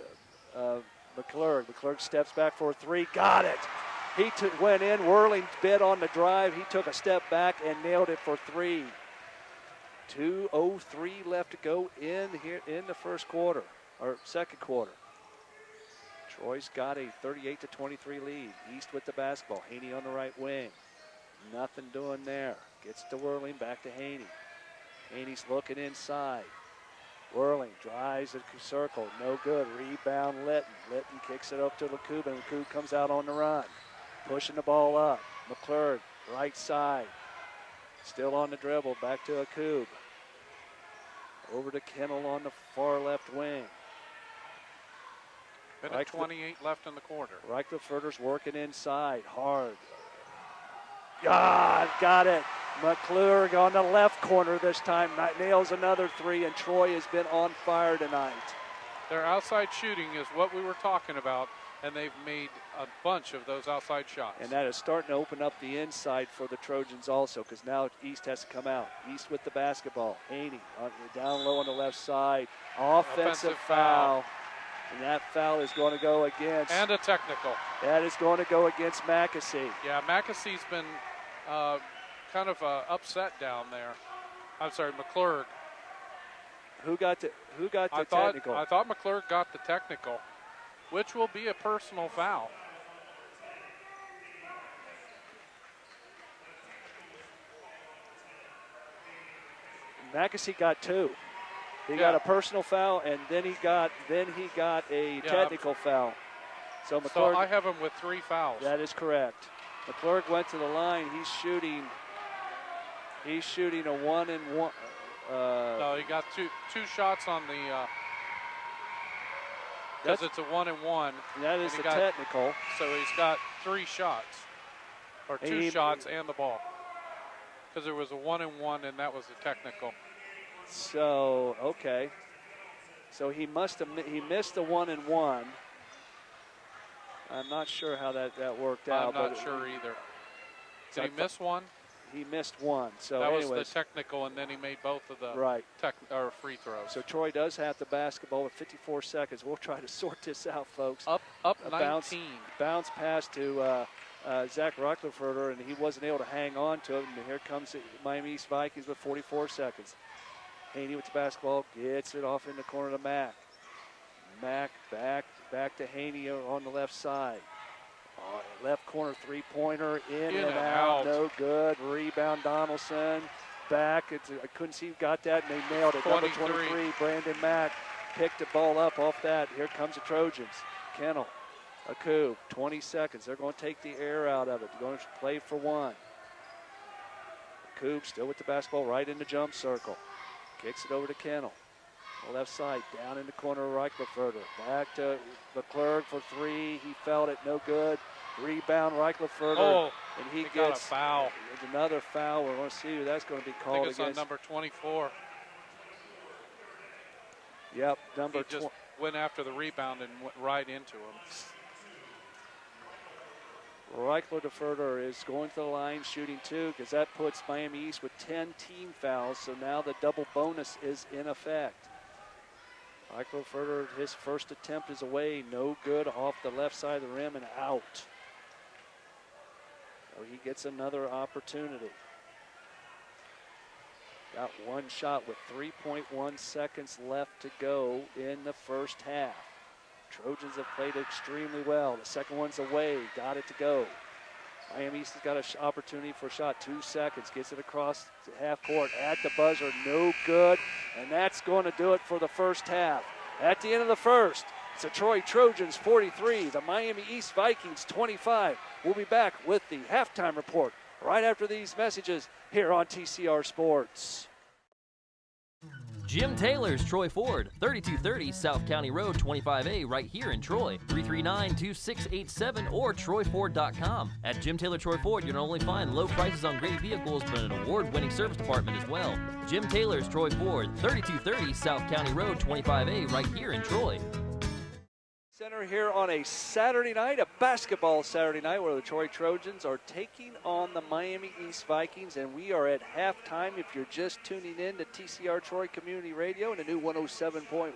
S1: McClurg. McClurg steps back for a three. Got it. He went in. Whirling bid on the drive. He took a step back and nailed it for three. 2:03 left to go in the first quarter, or second quarter. Troy's got a 38-23 lead. East with the basketball. Haney on the right wing. Nothing doing there. Gets to Whirling, back to Haney. Haney's looking inside. Whirling, drives the circle, no good. Rebound Litton. Litton kicks it up to Lacube, and Lacube comes out on the run. Pushing the ball up. McClurg, right side. Still on the dribble, back to Lacube. Over to Kennel on the far left wing.
S2: Minute 28 left in the quarter.
S1: Reichelferder's working inside, hard. God, got it. McClurg on the left corner this time, nails another three, and Troy has been on fire tonight.
S2: Their outside shooting is what we were talking about, and they've made a bunch of those outside shots.
S1: And that is starting to open up the inside for the Trojans also, because now East has to come out. East with the basketball. Haney down low on the left side. Offensive foul. And that foul is going to go against.
S2: And a technical.
S1: That is going to go against Mackesy.
S2: Yeah, Mackesy's been kind of upset down there. I'm sorry, McClurg.
S1: Who got the technical?
S2: I thought McClurg got the technical, which will be a personal foul.
S1: Mackesy got two. He got a personal foul, and then he got a technical foul. So McClurg.
S2: So I have him with 3 fouls.
S1: That is correct. McClurg went to the line. He's shooting a 1-and-1.
S2: No, he got two shots on the. Because it's a 1-and-1.
S1: That is the technical.
S2: So he's got 3 shots, or 2 shots and the ball. Because there was a 1-and-1, and that was a technical.
S1: So, okay. So he missed the 1-and-1. I'm not sure how that worked out.
S2: I'm not sure either. Did he miss one?
S1: He missed one. So
S2: that
S1: anyways,
S2: was the technical, and then he made both of the free throws.
S1: So Troy does have the basketball with 54 seconds. We'll try to sort this out, folks.
S2: Up 19.
S1: Bounce pass to Zach Reichelferder, and he wasn't able to hang on to it. And here comes the Miami East Vikings with 44 seconds. Haney with the basketball, gets it off in the corner to Mack. Mack back to Haney on the left side. Left corner three-pointer, in and out, no good. Rebound Donaldson, back. I couldn't see who got that, and they nailed it.
S2: 23.
S1: Number 23, Brandon Mack picked the ball up off that. Here comes the Trojans. Kennel A coup, 20 seconds. They're going to take the air out of it. They're going to play for one. Coop still with the basketball right in the jump circle. Kicks it over to Kennel. Left side, down in the corner of Reichlefurter. Back to McClurg for three. He felt it, no good. Rebound, Reichlefurter.
S2: Oh,
S1: and he
S2: got
S1: gets
S2: a foul.
S1: Another foul. We're going to see who that's going to be called
S2: I think it's
S1: against.
S2: on number 24.
S1: Yep, number
S2: He just went after the rebound and went right into him.
S1: Reichlefurter is going to the line shooting two because that puts Miami East with 10 team fouls. So now the double bonus is in effect. Reichlefurter, his first attempt is away. No good off the left side of the rim and out. So he gets another opportunity. Got one shot with 3.1 seconds left to go in the first half. Trojans have played extremely well. The second one's away, got it to go. Miami East has got an opportunity for a shot, 2 seconds, gets it across the half court at the buzzer, no good, and that's going to do it for the first half. At the end of the first, it's the Troy Trojans 43, the Miami East Vikings 25. We'll be back with the halftime report right after these messages here on TCR Sports.
S4: Jim Taylor's Troy Ford, 3230 South County Road, 25A, right here in Troy. 339-2687 or TroyFord.com. At Jim Taylor Troy Ford, you'll not only find low prices on great vehicles, but an award-winning service department as well. Jim Taylor's Troy Ford, 3230 South County Road, 25A, right here in Troy.
S1: Center here on a Saturday night, a basketball Saturday night, where the Troy Trojans are taking on the Miami East Vikings, and we are at halftime. If you're just tuning in to TCR Troy Community Radio and the new 107.1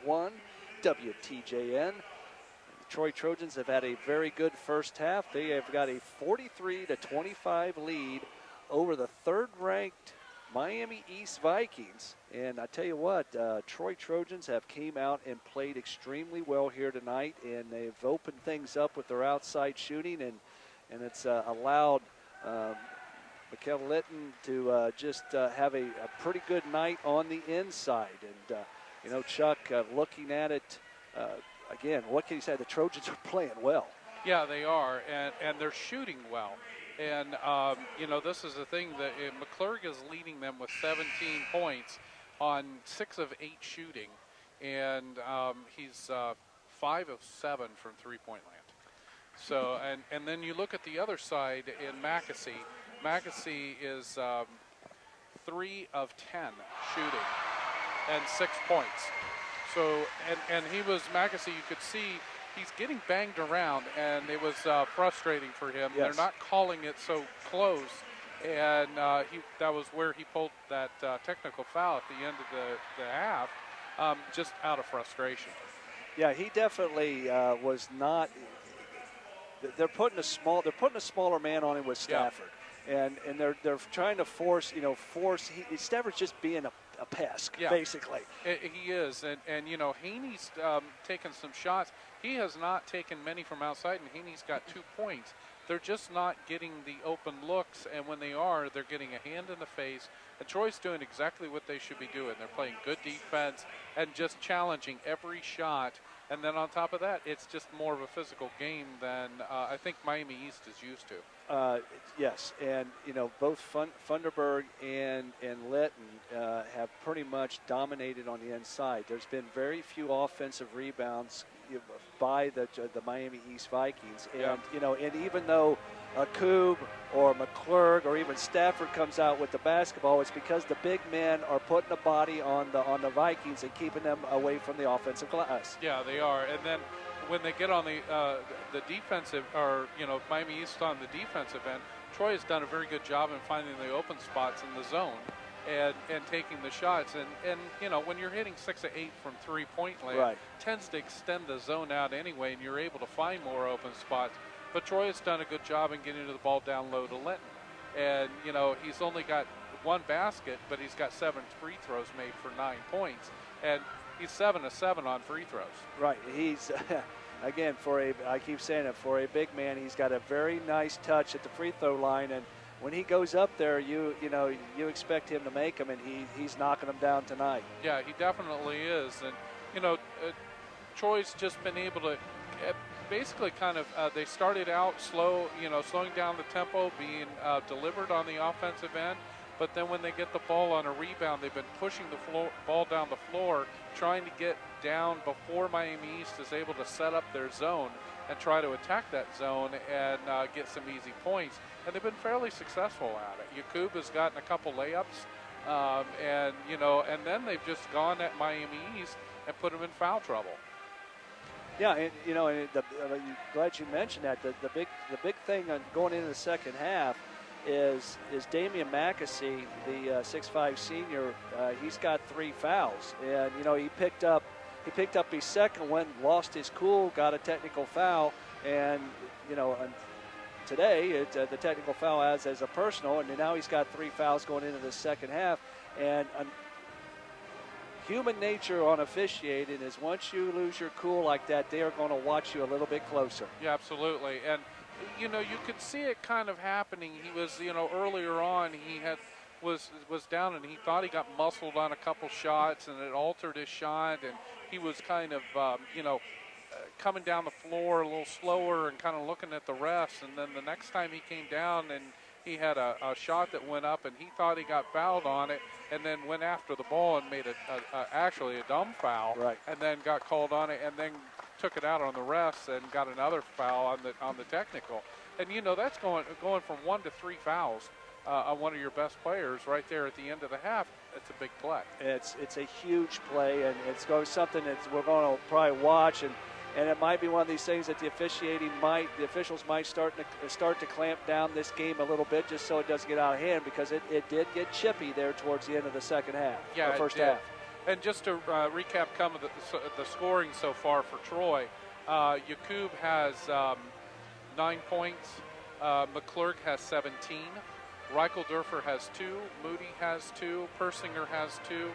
S1: WTJN, the Troy Trojans have had a very good first half. They have got a 43-25 lead over the third-ranked Miami East Vikings. And I tell you what, Troy Trojans have came out and played extremely well here tonight, and they've opened things up with their outside shooting, and it's allowed Mikel Litton to just have a pretty good night on the inside. And, you know, Chuck, looking at it, again, what can you say? The Trojans are playing well.
S2: Yeah, they are, and they're shooting well. And, you know, this is the thing that McClurg is leading them with 17 points on 6 of 8 shooting. And he's 5 of 7 from three-point land. So, and then you look at the other side in Mackesy. Mackesy is 3 of 10 shooting and 6 points. So, and he was, Mackesy, you could see, he's getting banged around, and it was frustrating for him.
S1: Yes.
S2: They're not calling it so close, and that was where he pulled that technical foul at the end of the half, just out of frustration.
S1: Yeah, he definitely was not. They're putting a smaller man on him with Stafford, and they're trying to force. Stafford's just being a pest, basically.
S2: He is, and you know, Haney's taken some shots. He has not taken many from outside, and Haney's got 2 points. They're just not getting the open looks, and when they are, they're getting a hand in the face. And Troy's doing exactly what they should be doing. They're playing good defense and just challenging every shot. And then on top of that, it's just more of a physical game than I think Miami East is used to.
S1: Yes, and you know, both Funderburg and Litton have pretty much dominated on the inside. There's been very few offensive rebounds by the Miami East Vikings, and you know, and even though Koob or McClurg or even Stafford comes out with the basketball, it's because the big men are putting a body on the Vikings and keeping them away from the offensive glass.
S2: Yeah, they are, and then when they get on the defensive, or you know, Miami East on the defensive end, Troy has done a very good job in finding the open spots in the zone and taking the shots. And you know, when you're hitting 6 of 8 from three-point land, tends to extend the zone out anyway, and you're able to find more open spots. But Troy has done a good job in getting the ball down low to Linton. And, you know, he's only got 1 basket, but he's got 7 free throws made for 9 points. And he's 7 of 7 on free throws. Right.
S1: He's, again, I keep saying it, for a big man, he's got a very nice touch at the free throw line. And when he goes up there, you expect him to make them, and he's knocking them down tonight.
S2: Yeah, he definitely is. And, you know, Troy's just been able to basically kind of they started out slow, slowing down the tempo, being deliberate on the offensive end. But then when they get the ball on a rebound, they've been pushing the ball down the floor, trying to get down before Miami East is able to set up their zone and try to attack that zone and get some easy points. And they've been fairly successful at it. Yakub has gotten a couple layups, and then they've just gone at Miami East and put them in foul trouble.
S1: Yeah, and glad you mentioned that. The big thing on going into the second half is Damian McAsee, the 6'5" senior. He's got 3 fouls, and he picked up his second one, lost his cool, got a technical foul, and today the technical foul as a personal, and now he's got 3 fouls going into the second half. And human nature on officiating is once you lose your cool like that, they are going to watch you a little bit closer.
S2: Yeah, absolutely. And you could see it kind of happening. He was, earlier on he was down and he thought he got muscled on a couple shots and it altered his shot, and he was kind of coming down the floor a little slower and kind of looking at the refs. And then the next time he came down and he had a shot that went up and he thought he got fouled on it, and then went after the ball and made actually a dumb foul,
S1: right,
S2: and then got called on it, and then took it out on the refs and got another foul on the technical. And that's going from 1 to 3 fouls on one of your best players right there at the end of the half. It's a big play. It's
S1: a huge play, and it's going to be something that we're going to probably watch, and it might be one of these things that the officials might start to clamp down this game a little bit, just so it doesn't get out of hand, because it did get chippy there towards the end of the second half,
S2: yeah,
S1: the first half.
S2: And just to recap the scoring so far for Troy, Yakub has 9 points, McClurg has 17, Reichelderfer has 2, Moody has 2, Persinger has 2.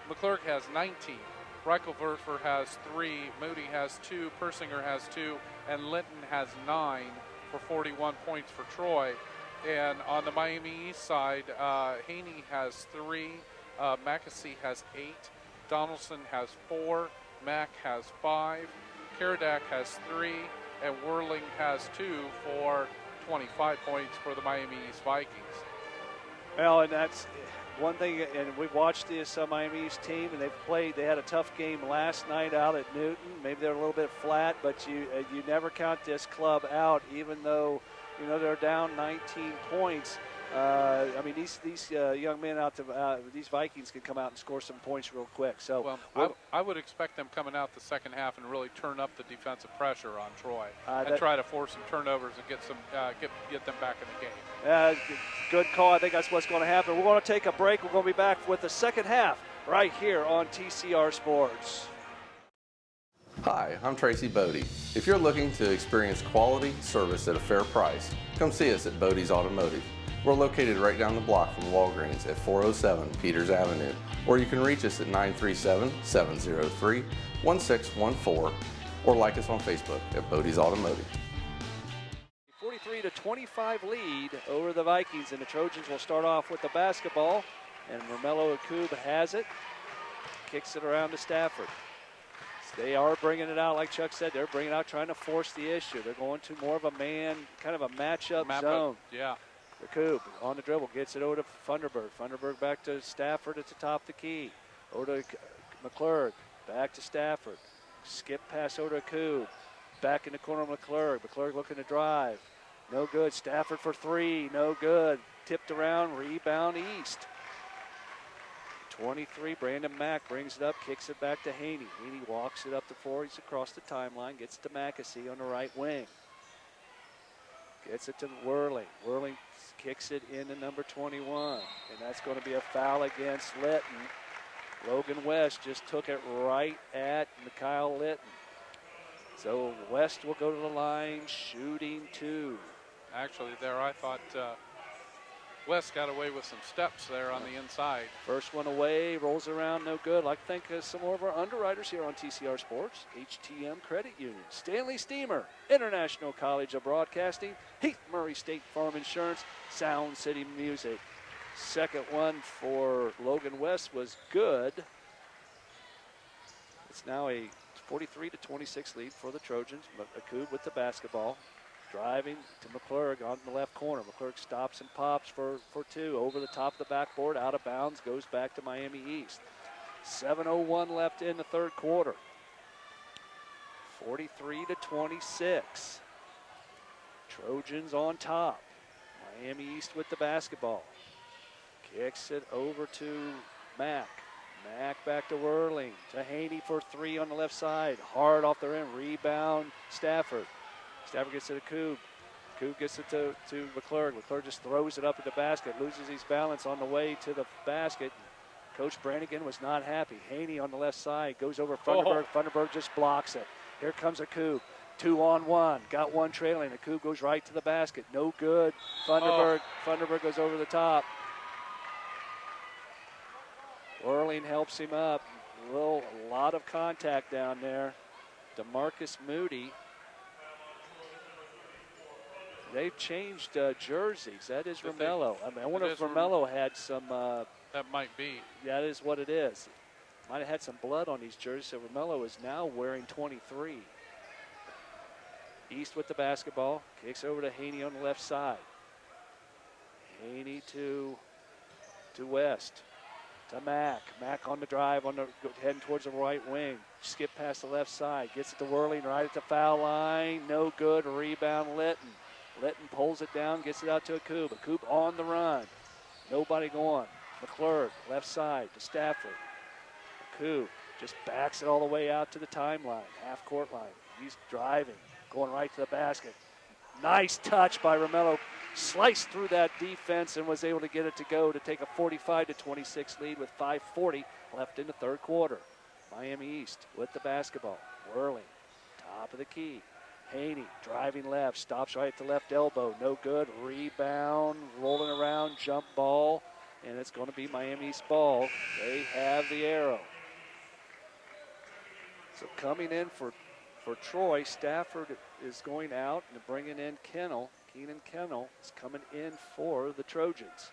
S2: McClurg has 19. Reichelderfer has 3, Moody has 2, Persinger has 2, and Linton has 9 for 41 points for Troy. And on the Miami East side, Haney has 3, McAsee has 8, Donaldson has 4, Mack has 5, Karadak has 3, and Whirling has 2 for 25 points for the Miami East Vikings.
S1: Well, and that's one thing, and we've watched this Miami East team, and they had a tough game last night out at Newton. Maybe they're a little bit flat, but you never count this club out, even though they're down 19 points. These young men these Vikings can come out and score some points real quick. So,
S2: I would expect them coming out the second half and really turn up the defensive pressure on Troy and try to force some turnovers and get them back in the game.
S1: Good call. I think that's what's going to happen. We're going to take a break. We're going to be back with the second half right here on TCR Sports.
S3: Hi, I'm Tracy Bodey. If you're looking to experience quality service at a fair price, come see us at Bodey's Automotive. We're located right down the block from Walgreens at 407 Peters Avenue, or you can reach us at 937-703-1614, or like us on Facebook at Bodey's Automotive.
S1: 43-25 lead over the Vikings, and the Trojans will start off with the basketball, and Romello Yakub has it, kicks it around to Stafford. They are bringing it out, like Chuck said. They're bringing it out, trying to force the issue. They're going to more of a man, kind of a matchup zone.
S2: Yeah.
S1: Yakub on the dribble, gets it over to Funderburg. Funderburg back to Stafford at the top of the key. Over to McClurg, back to Stafford. Skip pass over to Yakub. Back in the corner of McClurg. McClurg looking to drive. No good. Stafford for 3. No good. Tipped around. Rebound East. 23. Brandon Mack brings it up. Kicks it back to Haney. Haney walks it up the floor. He's across the timeline. Gets to McAsee on the right wing. Gets it to Whirling. Whirling kicks it into number 21. And that's going to be a foul against Litton. Logan West just took it right at Mikhail Litton. So West will go to the line, shooting 2.
S2: Actually, there I thought West got away with some steps there on the inside.
S1: First one away, rolls around, no good. I'd like to thank some more of our underwriters here on TCR Sports. HTM Credit Union, Stanley Steamer, International College of Broadcasting, Heath Murray State Farm Insurance, Sound City Music. Second one for Logan West was good. It's now a 43-26 lead for the Trojans. Akub with the basketball. Driving to McClurg on the left corner. McClurg stops and pops for two. Over the top of the backboard, out of bounds, goes back to Miami East. 7:01 left in the third quarter. 43-26. Trojans on top. Miami East with the basketball. Kicks it over to Mack. Mack back to Whirling. To Haney for three on the left side. Hard off the rim. Rebound, Stafford. Stafford gets it to Koob. Koob gets it to McClurg. McClurg just throws it up at the basket. Loses his balance on the way to the basket. Coach Brannigan was not happy. Haney on the left side. Goes over Funderburg. Funderburg just blocks it. Here comes a Koob. 2-on-1. Got one trailing. Akub goes right to the basket. No good. Funderburg goes over the top. Whirling helps him up. A lot of contact down there. DeMarcus Moody. They've changed jerseys. That is Romello. I wonder if Romello had some.
S2: That might be.
S1: That is what it is. Might have had some blood on these jerseys. So Romello is now wearing 23. East with the basketball. Kicks over to Haney on the left side. Haney to West. To Mack. Mack on the drive, heading towards the right wing. Skip past the left side. Gets it to Whirling right at the foul line. No good. Rebound Litton. Litton pulls it down, gets it out to Akub. Akub on the run. Nobody going. McClurg, left side to Stafford. Akub just backs it all the way out to the timeline, half-court line. He's driving, going right to the basket. Nice touch by Romello. Sliced through that defense and was able to get it to go to take a 45-26 lead with 5:40 left in the third quarter. Miami East with the basketball. Whirling, top of the key. Haney driving left, stops right at the left elbow. No good. Rebound, rolling around, jump ball, and it's going to be Miami East ball. They have the arrow. So coming in for Troy, Stafford is going out and bringing in Kennel. Keenan Kennel is coming in for the Trojans.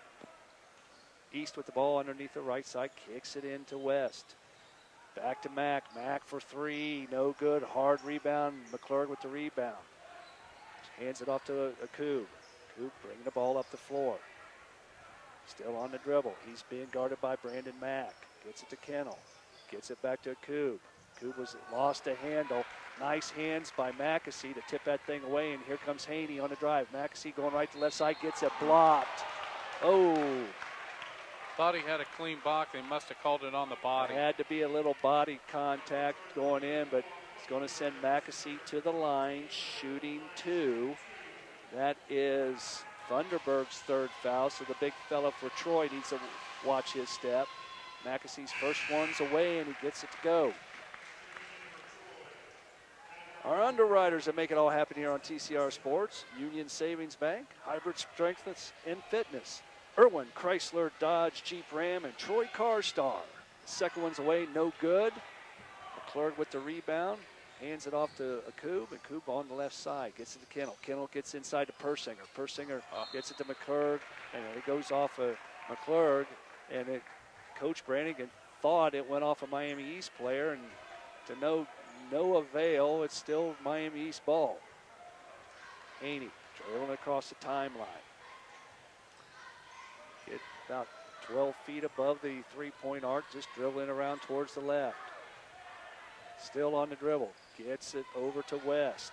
S1: East with the ball underneath the right side, kicks it into West. Back to Mack. Mack for three. No good. Hard rebound. McClurg with the rebound. Hands it off to Akub. Akub bringing the ball up the floor. Still on the dribble. He's being guarded by Brandon Mack. Gets it to Kennel. Gets it back to Akub. Akub was lost a handle. Nice hands by McAsee to tip that thing away. And here comes Haney on the drive. McAsee going right to left side. Gets it blocked. Oh.
S2: Thought he had a clean block. They must have called it on the body.
S1: There had to be a little body contact going in, but it's going to send McAsee to the line, shooting two. That is Funderburg's third foul, so the big fella for Troy needs to watch his step. McAsee's first one's away, and he gets it to go. Our underwriters that make it all happen here on TCR Sports: Union Savings Bank, Hybrid Strength and Fitness, Irwin Chrysler Dodge Jeep Ram, and Troy Carstar. Second one's away, no good. McClurg with the rebound, hands it off to Akub, and Akub on the left side, gets it to Kennel. Kennel gets inside to Persinger. Persinger gets it to McClurg, and it goes off of McClurg, and Coach Brannigan thought it went off a Miami East player, and to no avail. It's still Miami East ball. Haney dribbling across the timeline. Get about 12 feet above the three-point arc, just dribbling around towards the left. Still on the dribble. Gets it over to West.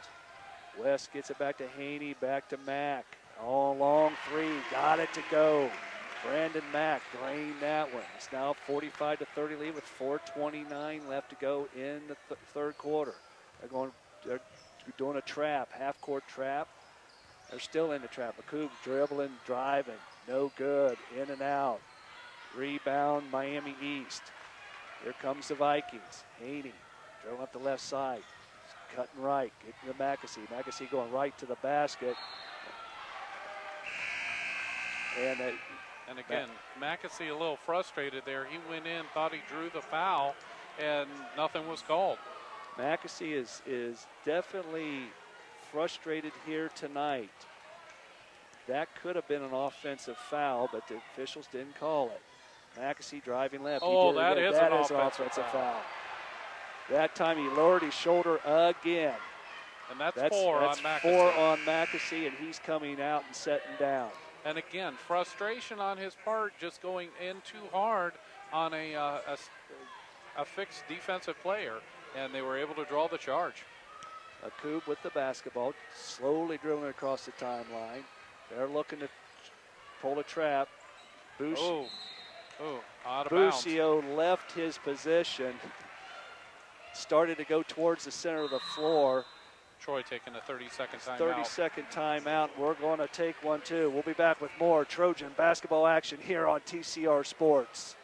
S1: West gets it back to Haney, back to Mack. Oh, long three. Got it to go. Brandon Mack drained that one. It's now 45-30 lead with 4:29 left to go in the third quarter. They're doing a trap, half-court trap. They're still in the trap. Akub dribbling, driving. No good. In and out. Rebound, Miami East. Here comes the Vikings. Haney dribbling up the left side. Cutting right. Getting to McAsee. McAsee going right to the basket.
S2: And again, McAsee a little frustrated there. He went in, thought he drew the foul, and nothing was called.
S1: McAsee is definitely frustrated here tonight. That could have been an offensive foul, but the officials didn't call it. McAsee driving left.
S2: Oh, that is an offensive foul.
S1: That time he lowered his shoulder again.
S2: And that's four on Mackesy.
S1: 4 on Mackesy, and he's coming out and setting down.
S2: And again, frustration on his part, just going in too hard on a fixed defensive player, and they were able to draw the charge.
S1: Akub with the basketball, slowly dribbling across the timeline. They're looking to pull a trap.
S2: Out of bounds.
S1: Busio left his position, started to go towards the center of the floor.
S2: Troy taking a 30-second timeout.
S1: 30-second timeout. We're going to take one, too. We'll be back with more Trojan basketball action here on TCR Sports.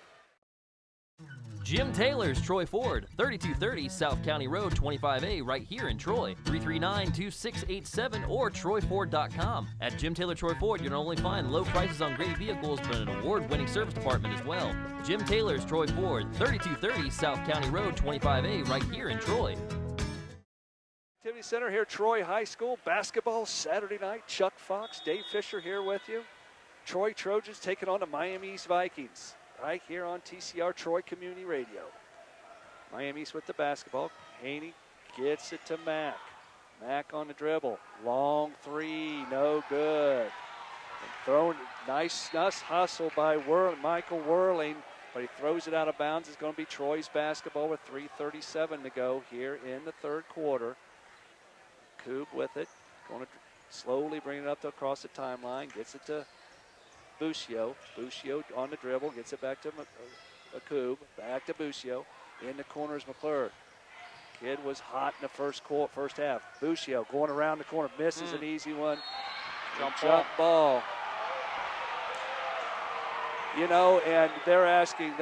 S4: Jim Taylor's Troy Ford, 3230 South County Road, 25A, right here in Troy. 339-2687 or TroyFord.com. At Jim Taylor Troy Ford, you'll not only find low prices on great vehicles, but an award-winning service department as well. Jim Taylor's Troy Ford, 3230 South County Road, 25A, right here in Troy.
S1: Activity Center here, Troy High School basketball Saturday night. Chuck Fox, Dave Fisher here with you. Troy Trojans taking on the Miami East Vikings right here on TCR Troy Community Radio. Miami East with the basketball. Haney gets it to Mack. Mack on the dribble. Long three, no good. And thrown, nice hustle by Michael Whirling, but he throws it out of bounds. It's going to be Troy's basketball with 3:37 to go here in the third quarter. Koob with it, going to slowly bring it up to across the timeline, gets it to Busio. Busio on the dribble, gets it back to Koob, back to Busio. In the corner is McClure. Kid was hot in the first half. Busio going around the corner, misses an easy one. Jump ball. You know, and they're asking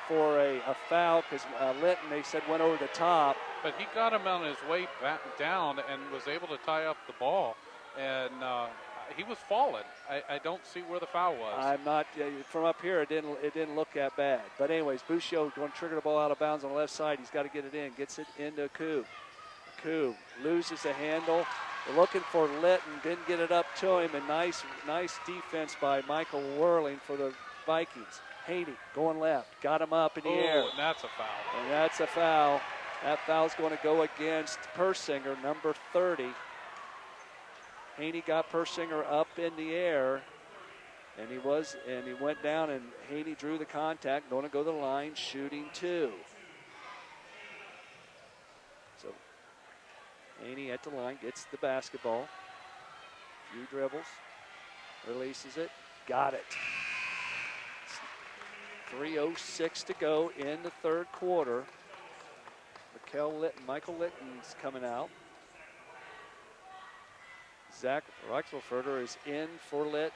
S1: for a foul because Litton, they said, went over the top.
S2: But he got him on his way back down and was able to tie up the ball. And he was falling. I don't see where the foul was.
S1: I'm not from up here. It didn't look that bad. But anyways, Busio going to trigger the ball out of bounds on the left side. He's got to get it in. Gets it into Koob. Koob loses the handle. They're looking for Litton. Didn't get it up to him. And nice defense by Michael Whirling for the Vikings. Haney going left. Got him up in the air.
S2: And that's a foul.
S1: And that's a foul. That foul's going to go against Persinger, number 30. Haney got Persinger up in the air, and he went down, and Haney drew the contact, going to go to the line, shooting two. So Haney at the line, gets the basketball, few dribbles, releases it, got it. 3:06 to go in the third quarter. Michael Litton's coming out. Zach Rexelferter is in for Litton.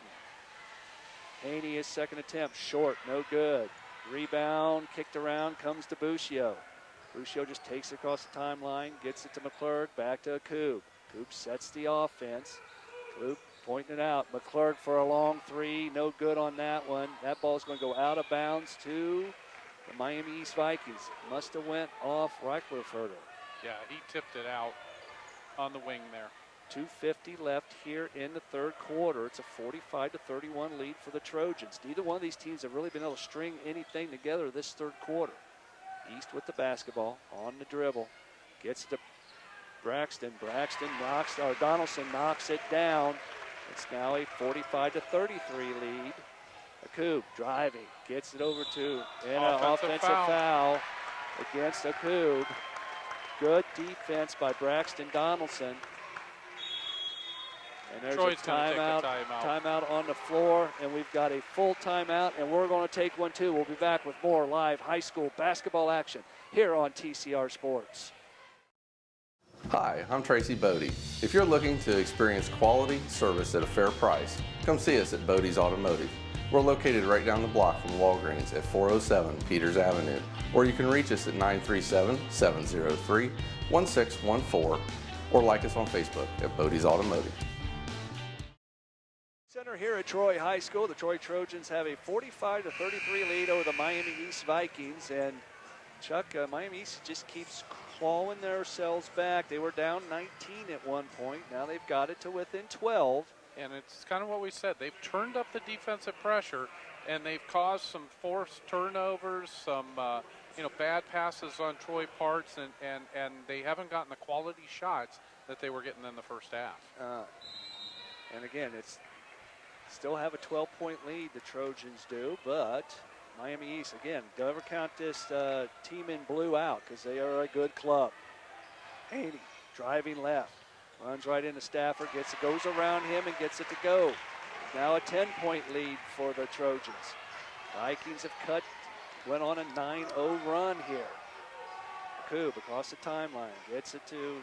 S1: Haney, his second attempt, short, no good. Rebound, kicked around, comes to Busio. Busio just takes it across the timeline, gets it to McClurg, back to Koob. Koob sets the offense. Koob pointing it out. McClurg for a long three, no good on that one. That ball's going to go out of bounds to the Miami East Vikings. Must have went off Rexelferter.
S2: Yeah, he tipped it out on the wing there.
S1: 2:50 left here in the third quarter. It's a 45-31 lead for the Trojans. Neither one of these teams have really been able to string anything together this third quarter. East with the basketball on the dribble. Gets to Braxton. Donaldson knocks it down. It's now a 45-33 lead. Akub driving. Gets it over to an offensive foul against Akub. Good defense by Braxton Donaldson. And there's
S2: Troy's
S1: a timeout on the floor, and we've got a full timeout, and we're going to take one too. We'll be back with more live high school basketball action here on TCR Sports.
S3: Hi, I'm Tracy Bodey. If you're looking to experience quality service at a fair price, come see us at Bodey's Automotive. We're located right down the block from Walgreens at 407 Peters Avenue, or you can reach us at 937-703-1614, or like us on Facebook at Bodey's Automotive.
S1: Center here at Troy High School. The Troy Trojans have a 45-33 lead over the Miami East Vikings. And Chuck, Miami East just keeps clawing themselves back. They were down 19 at one point. Now they've got it to within 12.
S2: And it's kind of what we said. They've turned up the defensive pressure, and they've caused some forced turnovers, some bad passes on Troy parts, and they haven't gotten the quality shots that they were getting in the first half.
S1: And again, it's still have a 12-point lead, the Trojans do, but Miami East, again, don't ever count this team in blue out because they are a good club. Haney driving left, runs right into Stafford, goes around him and gets it to go. Now a 10-point lead for the Trojans. Vikings have went on a 9-0 run here. Coob across the timeline, gets it to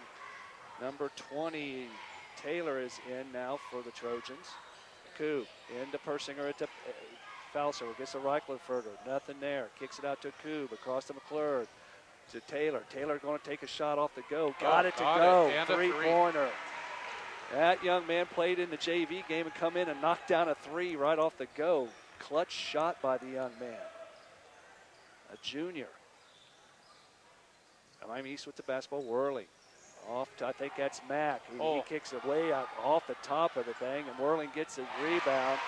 S1: number 20. Taylor is in now for the Trojans. Coob into Persinger at the foul circle, gets to Reichelfurter, nothing there. Kicks it out to Coob across to McClure to Taylor. Taylor going to take a shot off the go. Got it to go. Three-pointer. That young man played in the JV game and come in and knocked down a three right off the go. Clutch shot by the young man. A junior. Miami East with the basketball, Whirling. I think that's Mack. He kicks it way out off the top of the thing, and Whirling gets a rebound.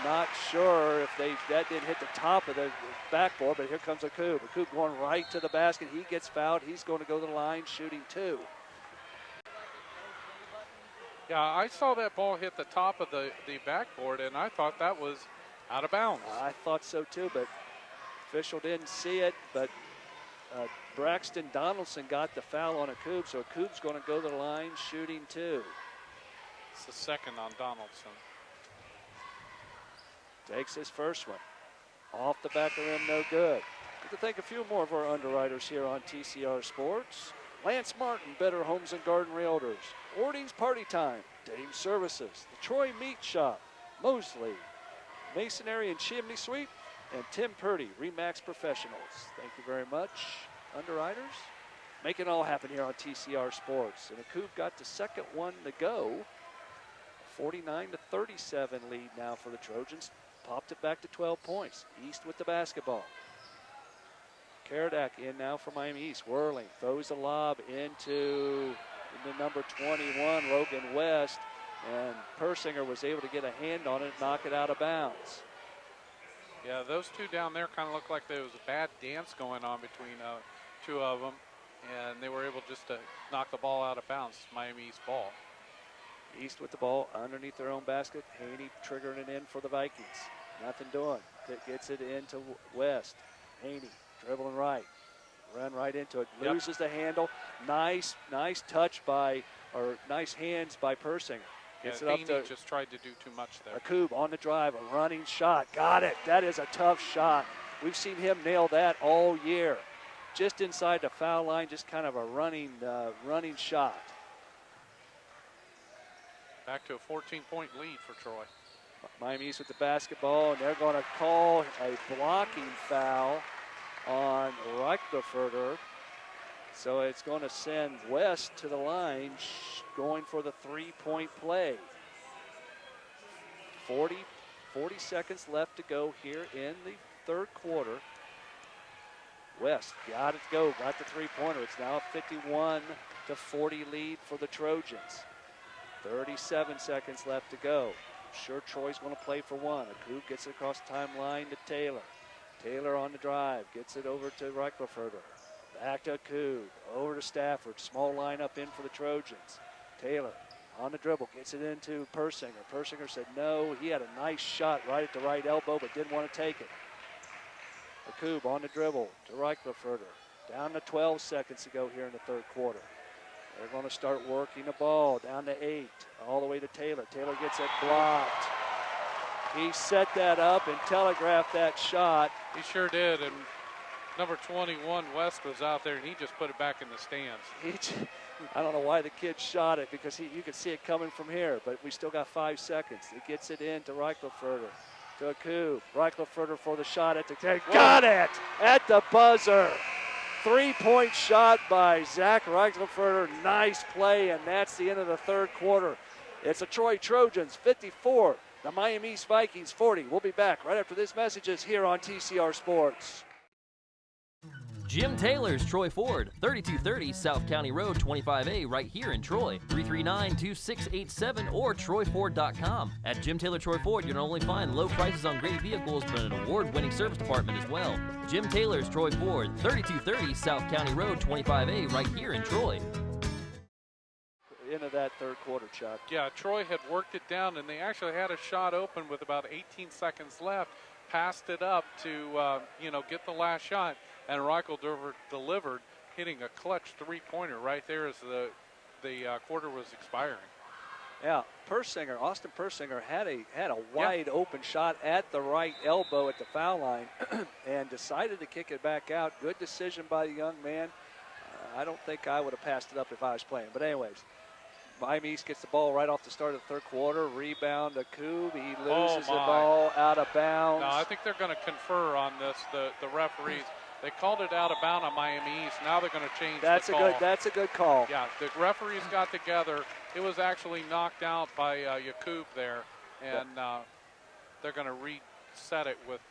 S1: Not sure if that didn't hit the top of the backboard, but here comes Akub. Akub going right to the basket. He gets fouled. He's going to go to the line shooting two.
S2: Yeah, I saw that ball hit the top of the backboard, and I thought that was out of bounds.
S1: I thought so too, but official didn't see it, but Braxton Donaldson got the foul on Akub, so Akub's going to go to the line shooting two.
S2: It's the second on Donaldson.
S1: Takes his first one. Off the back of the rim, no good. Good to thank a few more of our underwriters here on TCR Sports. Lance Martin, Better Homes and Garden Realtors. Ording's Party Time, Dame Services, the Troy Meat Shop, Mosley, Masonry and Chimney Sweep, and Tim Purdy, Remax Professionals. Thank you very much, underwriters. Make it all happen here on TCR Sports. And Akub got the second one to go. 49-37 lead now for the Trojans. Popped it back to 12 points. East with the basketball. Karadak in now for Miami East. Whirling, throws a lob into the number 21, Logan West. And Persinger was able to get a hand on it and knock it out of bounds.
S2: Yeah, those two down there kind of looked like there was a bad dance going on between two of them. And they were able just to knock the ball out of bounds. Miami East ball.
S1: East with the ball underneath their own basket. Haney triggering it in for the Vikings. Nothing doing. Gets it into West. Haney dribbling right. Run right into it. Loses the handle. Nice touch nice hands by Persinger. Gets it up to.
S2: Just tried to do too much there.
S1: Akub on the drive, a running shot. Got it. That is a tough shot. We've seen him nail that all year. Just inside the foul line, just kind of a running shot.
S2: Back to a 14-point lead for Troy.
S1: Miami East with the basketball, and they're going to call a blocking foul on Reichelfurter. So it's going to send West to the line, going for the three-point play. 40 seconds left to go here in the third quarter. West got it to go, got the three-pointer. It's now a 51-40 lead for the Trojans. 37 seconds left to go. I'm sure Troy's going to play for one. Akub gets it across the timeline to Taylor. Taylor on the drive, gets it over to Reichelfurter. Back to Akub, over to Stafford. Small lineup in for the Trojans. Taylor on the dribble, gets it into Persinger. Persinger said no. He had a nice shot right at the right elbow, but didn't want to take it. Akub on the dribble to Reichelfurter. Down to 12 seconds to go here in the third quarter. They're going to start working the ball down to 8, all the way to Taylor. Taylor gets it blocked. He set that up and telegraphed that shot.
S2: He sure did, and number 21, West, was out there, and he just put it back in the stands.
S1: I don't know why the kid shot it, because you could see it coming from here, but we still got 5 seconds. He gets it in to Reichelfurter, to Akub. Reichelfurter for the shot at the tank. Got it at the buzzer. 3-point shot by Zach Reichelfurter. Nice play, and that's the end of the third quarter. It's the Troy Trojans 54, the Miami East Vikings 40. We'll be back right after this messages here on TCR Sports.
S4: Jim Taylor's Troy Ford, 3230 South County Road, 25A, right here in Troy. 339-2687 or TroyFord.com. At Jim Taylor Troy Ford, you'll not only find low prices on great vehicles, but an award-winning service department as well. Jim Taylor's Troy Ford, 3230 South County Road, 25A, right here in Troy.
S1: Into that third quarter, Chuck.
S2: Yeah, Troy had worked it down, and they actually had a shot open with about 18 seconds left. Passed it up to, get the last shot. And Reichel delivered, hitting a clutch three-pointer right there as the quarter was expiring.
S1: Yeah, Austin Persinger had a wide open shot at the right elbow at the foul line and decided to kick it back out. Good decision by the young man. I don't think I would have passed it up if I was playing. But anyways, Miami East gets the ball right off the start of the third quarter. Rebound to Koob. He loses the ball out of bounds.
S2: No, I think they're going to confer on this, the referees. They called it out of bounds on Miami East. Now they're going to change the call.
S1: That's a good call.
S2: Yeah, the referees got together. It was actually knocked out by Yakub there, and they're going to reset it with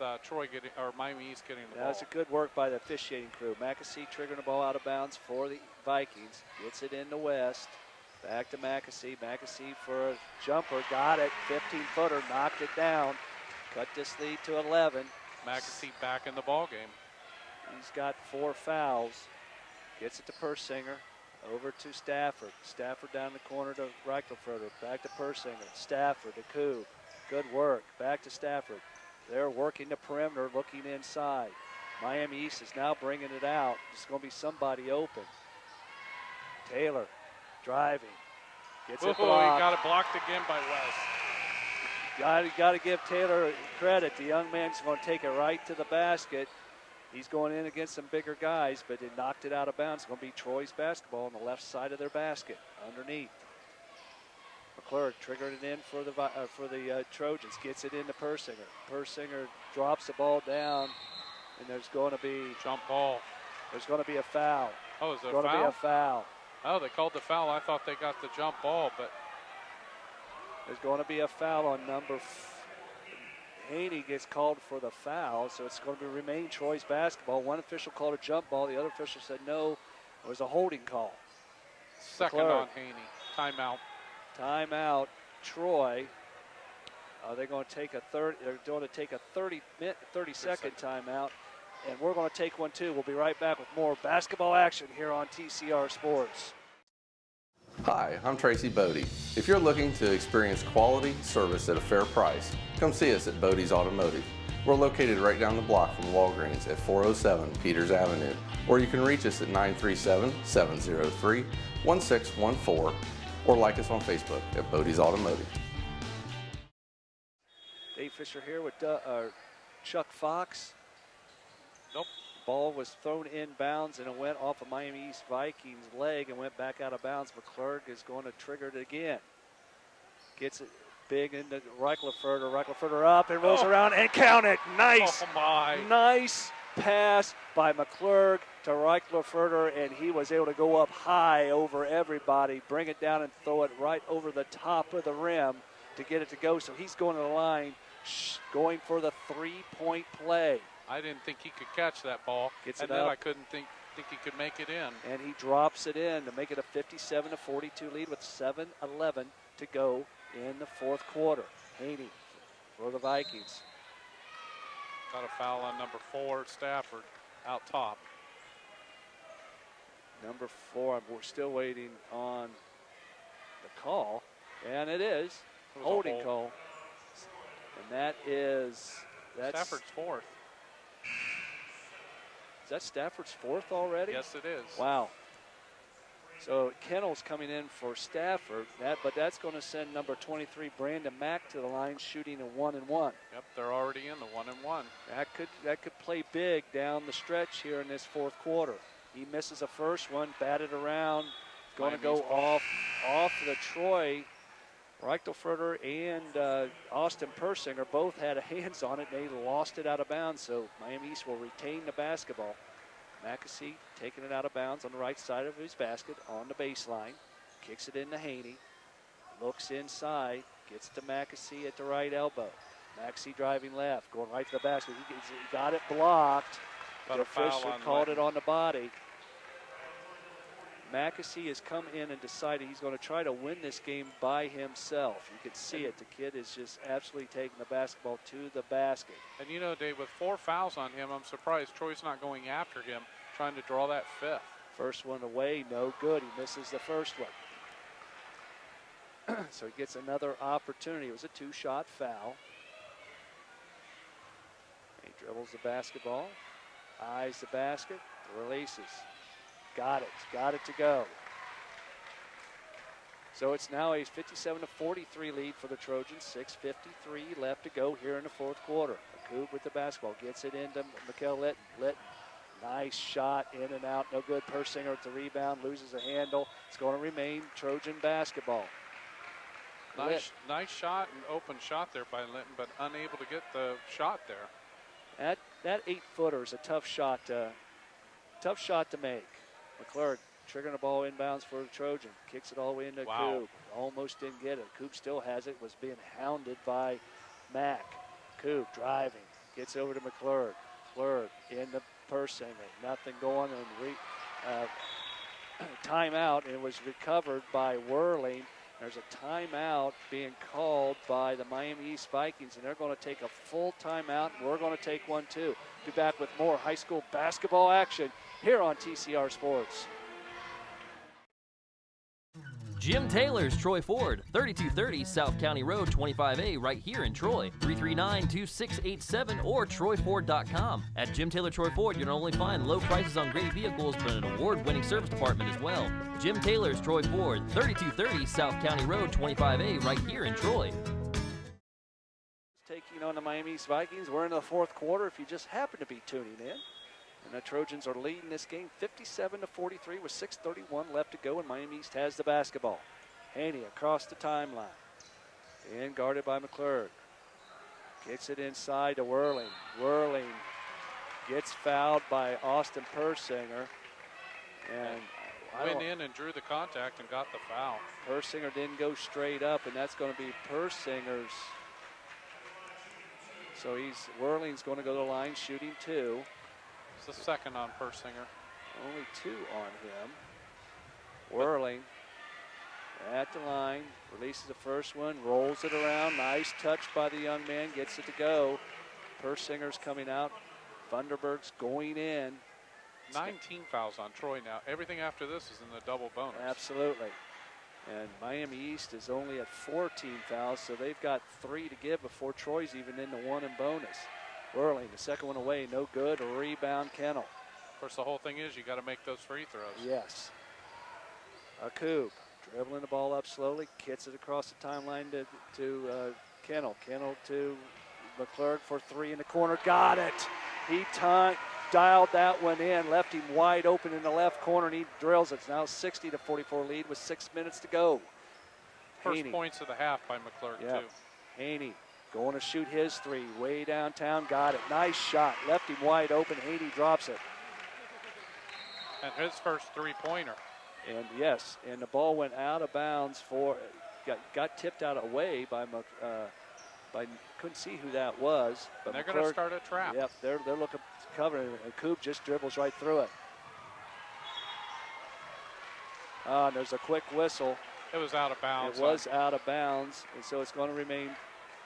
S2: Miami East getting the ball.
S1: That's a good work by the officiating crew. Mackesy triggering the ball out of bounds for the Vikings. Gets it into West. Back to Mackesy. Mackesy for a jumper. Got it. 15-footer. Knocked it down. Cut this lead to 11.
S2: Mackesy back in the ball game.
S1: He's got 4 fouls. Gets it to Persinger. Over to Stafford. Stafford down the corner to Reichelfurter. Back to Persinger. Stafford to Koob. Good work. Back to Stafford. They're working the perimeter, looking inside. Miami East is now bringing it out. There's going to be somebody open. Taylor driving. Gets it blocked.
S2: He got it blocked again by West.
S1: Got to give Taylor credit. The young man's going to take it right to the basket. He's going in against some bigger guys, but it knocked it out of bounds. It's going to be Troy's basketball on the left side of their basket, underneath. McClurg triggered it in for the Trojans. Gets it into Persinger. Persinger drops the ball down, and there's going to be
S2: jump ball.
S1: There's going to be a foul.
S2: Oh, is there
S1: going to be a foul?
S2: Oh, they called the foul. I thought they got the jump ball, but
S1: there's going to be a foul on number. Haney gets called for the foul, so it's going to remain Troy's basketball. One official called a jump ball. The other official said no. It was a holding call.
S2: Second on Haney. Timeout.
S1: Timeout. Troy. They're going to take a 30-second timeout, and we're going to take one too. We'll be right back with more basketball action here on TCR Sports.
S3: Hi, I'm Tracy Bodey. If you're looking to experience quality service at a fair price, come see us at Bodey's Automotive. We're located right down the block from Walgreens at 407 Peters Avenue, or you can reach us at 937-703-1614 or like us on Facebook at Bodey's Automotive.
S1: Dave Fisher here with Chuck Fox.
S2: Nope.
S1: Ball was thrown in bounds, and it went off of Miami East Vikings' leg and went back out of bounds. McClurg is going to trigger it again. Gets it big into Reichelfurter. Reichelfurter up and rolls around and count it. Nice.
S2: Oh my.
S1: Nice pass by McClurg to Reichelfurter, and he was able to go up high over everybody, bring it down and throw it right over the top of the rim to get it to go. So he's going to the line, going for the three-point play.
S2: I didn't think he could catch that ball.
S1: Gets
S2: and
S1: it
S2: then
S1: up.
S2: I couldn't think he could make it in.
S1: And he drops it in to make it a 57-42 lead with 7:11 to go in the fourth quarter. Haney for the Vikings.
S2: Got a foul on number 4, Stafford, out top.
S1: Number 4, we're still waiting on the call, and it is holding call. And that's
S2: Stafford's 4th.
S1: Is that Stafford's 4th already?
S2: Yes, it is.
S1: Wow. So Kennel's coming in for Stafford, but that's going to send number 23 Brandon Mack to the line, shooting a 1-1.
S2: Yep, they're already in the 1-1.
S1: That could play big down the stretch here in this fourth quarter. He misses a first one, batted around, going to go off the Troy. Reichelfurter and Austin Persinger both had hands on it, and they lost it out of bounds, so Miami East will retain the basketball. Mackesy taking it out of bounds on the right side of his basket on the baseline. Kicks it into Haney. Looks inside. Gets to Mackesy at the right elbow. Mackesy driving left, going right to the basket. He got it blocked,
S2: But a foul
S1: official
S2: on
S1: called
S2: Litton.
S1: it on the body. Mackesy has come in and decided he's going to try to win this game by himself. You can see it. The kid is just absolutely taking the basketball to the basket.
S2: And you know, Dave, with 4 fouls on him, I'm surprised Troy's not going after him, trying to draw that 5th.
S1: First one away, no good. He misses the first one. So he gets another opportunity. It was a 2-shot foul. He dribbles the basketball, eyes the basket, releases. Got it to go. So it's now a 57-43 lead for the Trojans. 6:53 left to go here in the fourth quarter. Akub with the basketball, gets it into Mikael Litton. Litton, nice shot, in and out, no good. Persinger with the rebound, loses a handle. It's going to remain Trojan basketball.
S2: Nice shot and open shot there by Litton, but unable to get the shot there.
S1: That 8-footer is a tough shot to make. McClurg triggering the ball inbounds for the Trojan. Kicks it all the way into Coop. Almost didn't get it. Coop still has it. Was being hounded by Mack. Coop driving. Gets over to McClurg. McClurg in the Persinger. Nothing going. And timeout. And it was recovered by Whirling. There's a timeout being called by the Miami East Vikings, and they're going to take a full timeout. We're going to take one too. Be back with more high school basketball action here on TCR Sports.
S4: Jim Taylor's Troy Ford, 3230 South County Road, 25A, right here in Troy. 339-2687 or TroyFord.com. At Jim Taylor Troy Ford, you'll not only find low prices on great vehicles, but an award-winning service department as well. Jim Taylor's Troy Ford, 3230 South County Road, 25A, right here in Troy.
S1: Taking on the Miami East Vikings. We're in the fourth quarter if you just happen to be tuning in. And the Trojans are leading this game 57-43 with 6:31 left to go, and Miami East has the basketball. Haney across the timeline. And guarded by McClurg. Gets it inside to Whirling. Whirling gets fouled by Austin Persinger. And
S2: went in and drew the contact and got the foul.
S1: Persinger didn't go straight up, and that's going to be Persinger's. So Whirling's going to go to the line shooting 2.
S2: It's the second on Persinger.
S1: Only 2 on him. Whirling at the line, releases the first one, rolls it around. Nice touch by the young man, gets it to go. Persinger's coming out. Thunderberg's going in.
S2: 19 fouls on Troy now. Everything after this is in the double bonus.
S1: Absolutely. And Miami East is only at 14 fouls, so they've got 3 to give before Troy's even in the 1 in bonus. Whirling, the second one away, no good. Rebound, Kennel.
S2: Of course, the whole thing is you got to make those free throws.
S1: Yes. Akub dribbling the ball up slowly, gets it across the timeline to Kennel. Kennel to McClurg for 3 in the corner. Got it. He dialed that one in, left him wide open in the left corner, and he drills it. It's now 60-44 lead with 6 minutes to go.
S2: First
S1: Haney.
S2: points of the half by McClurg, too.
S1: Haney going to shoot his 3, way downtown, got it. Nice shot, left him wide open. Haney drops it.
S2: And his first 3-pointer.
S1: And yes, and the ball went out of bounds got tipped out away by couldn't see who that was. But
S2: they're going to start a trap.
S1: Yep, they're looking to cover it, and Coop just dribbles right through it. And there's a quick whistle.
S2: It was out of bounds.
S1: It was out of bounds, and so it's going to remain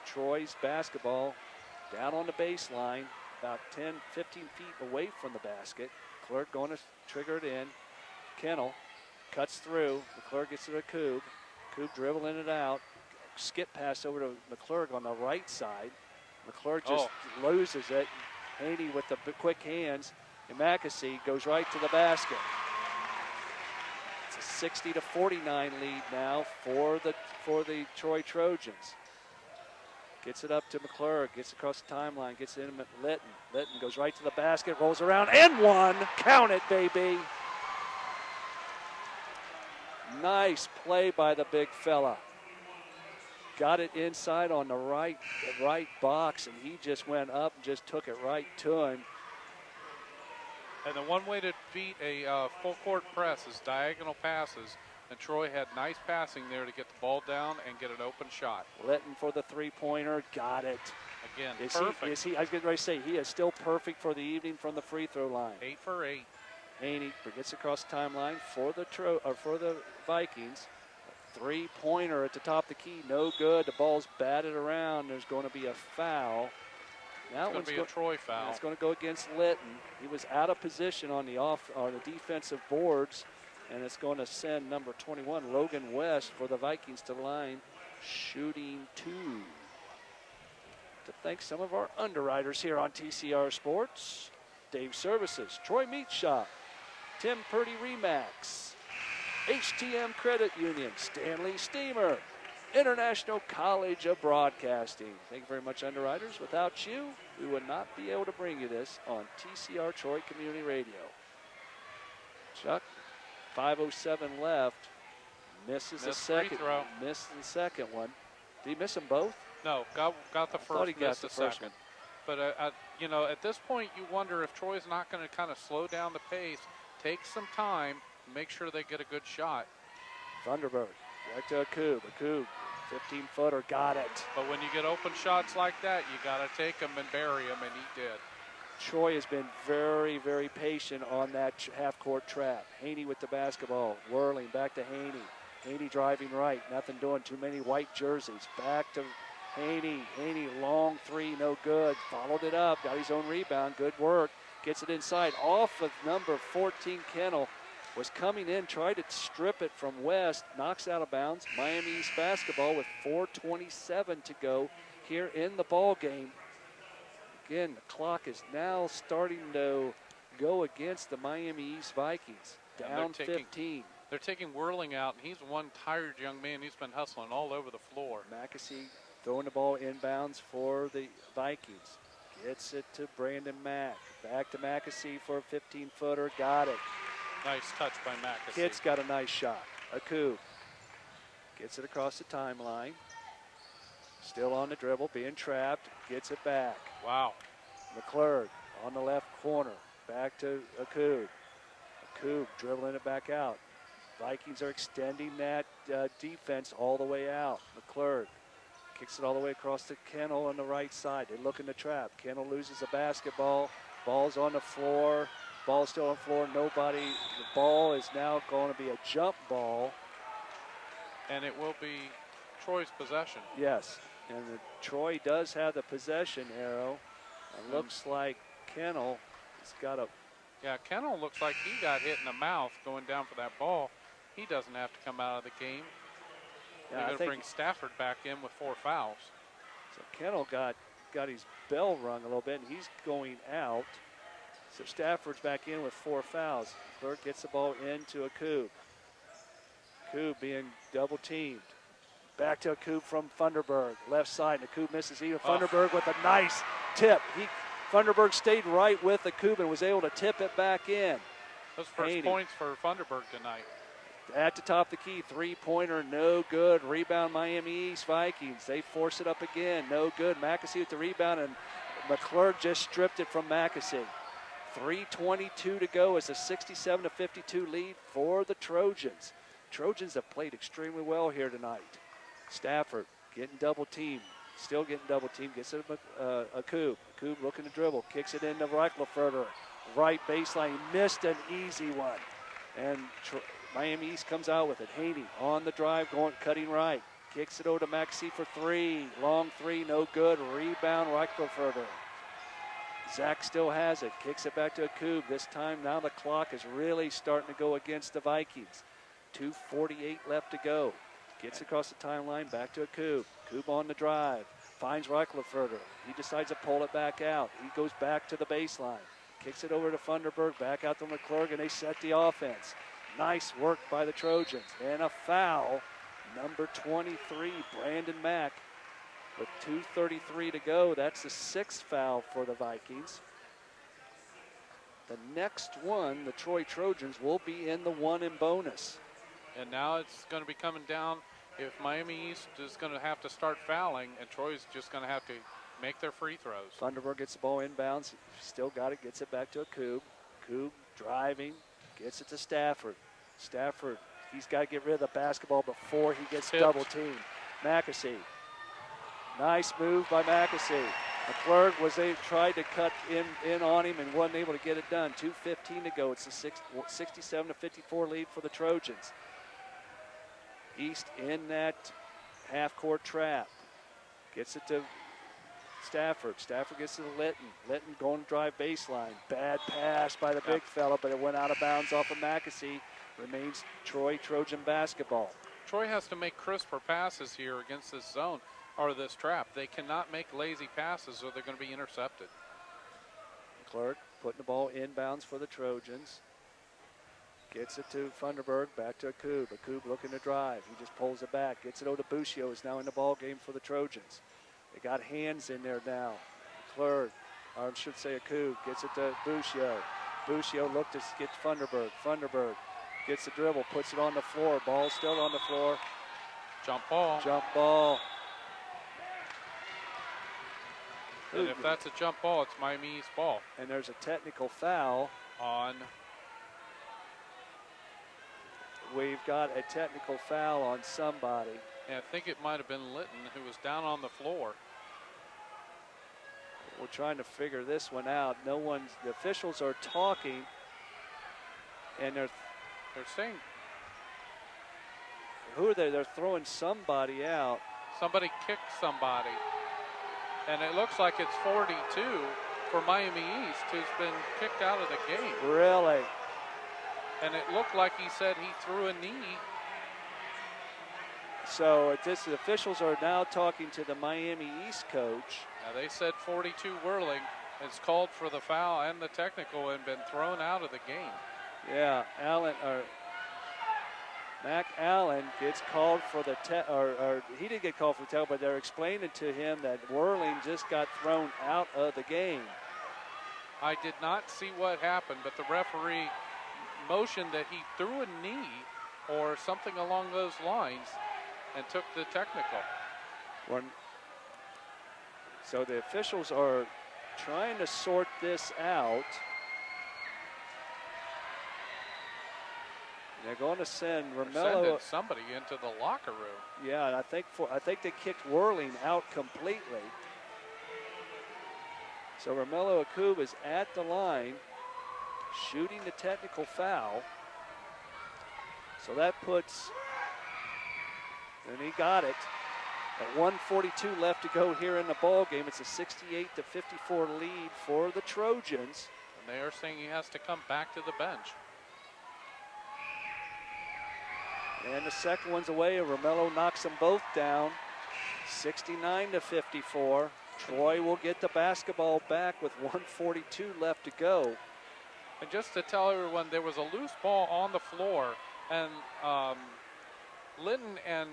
S1: Troy's basketball down on the baseline, about 10, 15 feet away from the basket. McClurg going to trigger it in. Kennel cuts through. McClurg gets to the Coop. Coop dribbling it out. Skip pass over to McClurg on the right side. McClurg just loses it. Haney with the quick hands, and Mackesy goes right to the basket. It's a 60-49 lead now for the Troy Trojans. Gets it up to McClurg, gets across the timeline, gets it in Litton. Litton goes right to the basket, rolls around, and 1. Count it, baby. Nice play by the big fella. Got it inside on the right box, and he just went up and just took it right to him.
S2: And the one way to beat a full court press is diagonal passes And Troy had nice passing there to get the ball down and get an open shot.
S1: Litton for the three-pointer, got it.
S2: Again,
S1: perfect.
S2: perfect.
S1: I was getting ready to say, he is still perfect for the evening from the free throw line.
S2: 8 for 8.
S1: Haney gets across the timeline for the Vikings. Three-pointer at the top of the key, no good. The ball's batted around. There's going to be a foul.
S2: It's going to be a Troy foul.
S1: It's going to go against Litton. He was out of position on the defensive boards, and it's going to send number 21, Logan West, for the Vikings to the line, shooting 2. To thank some of our underwriters here on TCR Sports: Dave Services, Troy Meat Shop, Tim Purdy Remax, HTM Credit Union, Stanley Steamer, International College of Broadcasting. Thank you very much, underwriters. Without you, we would not be able to bring you this on TCR Troy Community Radio. Chuck, 5:07 left. Misses the second one. Did he miss them both?
S2: No, got the first.
S1: Thought he got the first
S2: second.
S1: one.
S2: But you know, at this point, you wonder if Troy's not going to kind of slow down the pace, take some time, make sure they get a good shot.
S1: Thunderbird back to Akub. Akub, 15-footer, got it.
S2: But when you get open shots like that, you got to take them and bury them, and he did.
S1: Troy has been very, very patient on that half-court trap. Haney with the basketball, whirling back to Haney. Haney driving right, nothing doing, too many white jerseys. Back to Haney. Haney, long three, no good. Followed it up, got his own rebound, good work. Gets it inside, off of number 14, Kennel. Was coming in, tried to strip it from West, knocks out of bounds. Miami East basketball with 4:27 to go here in the ball game. Again, the clock is now starting to go against the Miami East Vikings. Down 15.
S2: They're taking Whirling out, and he's one tired young man. He's been hustling all over the floor.
S1: Mackesy throwing the ball inbounds for the Vikings. Gets it to Brandon Mack. Back to Mackesy for a 15-footer. Got it.
S2: Nice touch by Mackesy.
S1: Kid's got a nice shot. Akub gets it across the timeline. Still on the dribble, being trapped. Gets it back.
S2: Wow.
S1: McClurg on the left corner. Back to Akub. Akub dribbling it back out. Vikings are extending that defense all the way out. McClurg kicks it all the way across to Kennel on the right side. They look in the trap. Kennel loses a basketball. Ball's on the floor. Ball's still on the floor. Nobody. The ball is now going to be a jump ball.
S2: And it will be Troy's possession.
S1: Yes. And Troy does have the possession arrow. It looks like Kennel has got a...
S2: Yeah, Kennel looks like he got hit in the mouth going down for that ball. He doesn't have to come out of the game.
S1: Yeah,
S2: They're going to bring Stafford back in with 4 fouls.
S1: So Kennel got his bell rung a little bit, and he's going out. So Stafford's back in with 4 fouls. Clerk gets the ball into Akub. Akub being double teamed. Back to Akub from Thunderberg, left side. And Akub misses even. Thunderberg with a nice tip. Thunderberg stayed right with Akub and was able to tip it back in.
S2: Those first points for Thunderberg tonight.
S1: At the top of the key, three-pointer, no good. Rebound, Miami East Vikings. They force it up again, no good. Mackesy with the rebound, and McClurg just stripped it from Mackesy. 3:22 to go as a 67-52 lead for the Trojans. Trojans have played extremely well here tonight. Stafford getting double teamed, still getting double teamed. Gets it to Akub. Akub looking to dribble, kicks it into Reichelfurter. Right baseline, he missed an easy one. And Miami East comes out with it. Haney on the drive, cutting right. Kicks it over to Maxey for 3. Long 3, no good. Rebound, Reichelfurter. Zach still has it. Kicks it back to Akub. This time now the clock is really starting to go against the Vikings. 2:48 left to go. Gets across the timeline, back to Akub. Akub on the drive. Finds Reichelfurter. He decides to pull it back out. He goes back to the baseline. Kicks it over to Thunderberg, back out to McClurg, and they set the offense. Nice work by the Trojans. And a foul. Number 23, Brandon Mack. With 2:33 to go, that's the 6th foul for the Vikings. The next one, the Troy Trojans, will be in the 1 in bonus.
S2: And now it's going to be coming down. If Miami East is going to have to start fouling, and Troy's just going to have to make their free throws.
S1: Thunderberg gets the ball inbounds. Still got it, gets it back to Akub. Akub driving, gets it to Stafford. Stafford He's got to get rid of the basketball before he gets
S2: Tipped.
S1: double teamed. Mackesy. Nice move by Mackesy. McClurg tried to cut in on him and wasn't able to get it done. 2:15 to go. It's a 67-54 lead for the Trojans. East in that half-court trap. Gets it to Stafford. Stafford gets it to Litton. Litton going to drive baseline. Bad pass by the big fella, but it went out of bounds off of Mackesy. Remains Troy Trojan basketball.
S2: Troy has to make crisper passes here against this zone or this trap. They cannot make lazy passes or they're going to be intercepted.
S1: Clark putting the ball inbounds for the Trojans. Gets it to Funderburg, back to Akub. Akub looking to drive. He just pulls it back. Gets it over to Buscio, is now in the ball game for the Trojans. They got hands in there now. Clark, or I should say Akub, gets it to Buscio. Buscio looked to get Funderburg. Funderburg gets the dribble, puts it on the floor. Ball still on the floor.
S2: Jump ball.
S1: Jump ball.
S2: And if that's a jump ball, it's Miami East ball.
S1: And there's a technical foul.
S2: On.
S1: We've got a technical foul on somebody.
S2: And I think it might have been Litton who was down on the floor.
S1: We're trying to figure this one out. The officials are talking, and they're
S2: saying.
S1: Who are they? They're throwing somebody out.
S2: Somebody kicked somebody. And it looks like it's 42 for Miami East, who's been kicked out of the game.
S1: Really?
S2: And it looked like he said he threw a knee.
S1: So the officials are now talking to the Miami East coach.
S2: Now they said 42 whirling. It's called for the foul and the technical and been thrown out of the game.
S1: Yeah, Mac Allen gets called for the he didn't get called for the tackle, but they're explaining to him that Whirling just got thrown out of the game.
S2: I did not see what happened, but the referee motioned that he threw a knee or something along those lines and took the technical.
S1: So the officials are trying to sort this out. They're going to send Romello.
S2: Somebody into the locker room.
S1: Yeah, and I think they kicked Whirling out completely. So Romello Akub is at the line, shooting the technical foul. So that puts, and he got it. At 1:42 left to go here in the ball game. It's a 68-54 lead for the Trojans.
S2: And they are saying he has to come back to the bench.
S1: And the second one's away, and Romello knocks them both down. 69-54. Troy will get the basketball back with 1:42 left to go.
S2: And just to tell everyone, there was a loose ball on the floor, and Litton and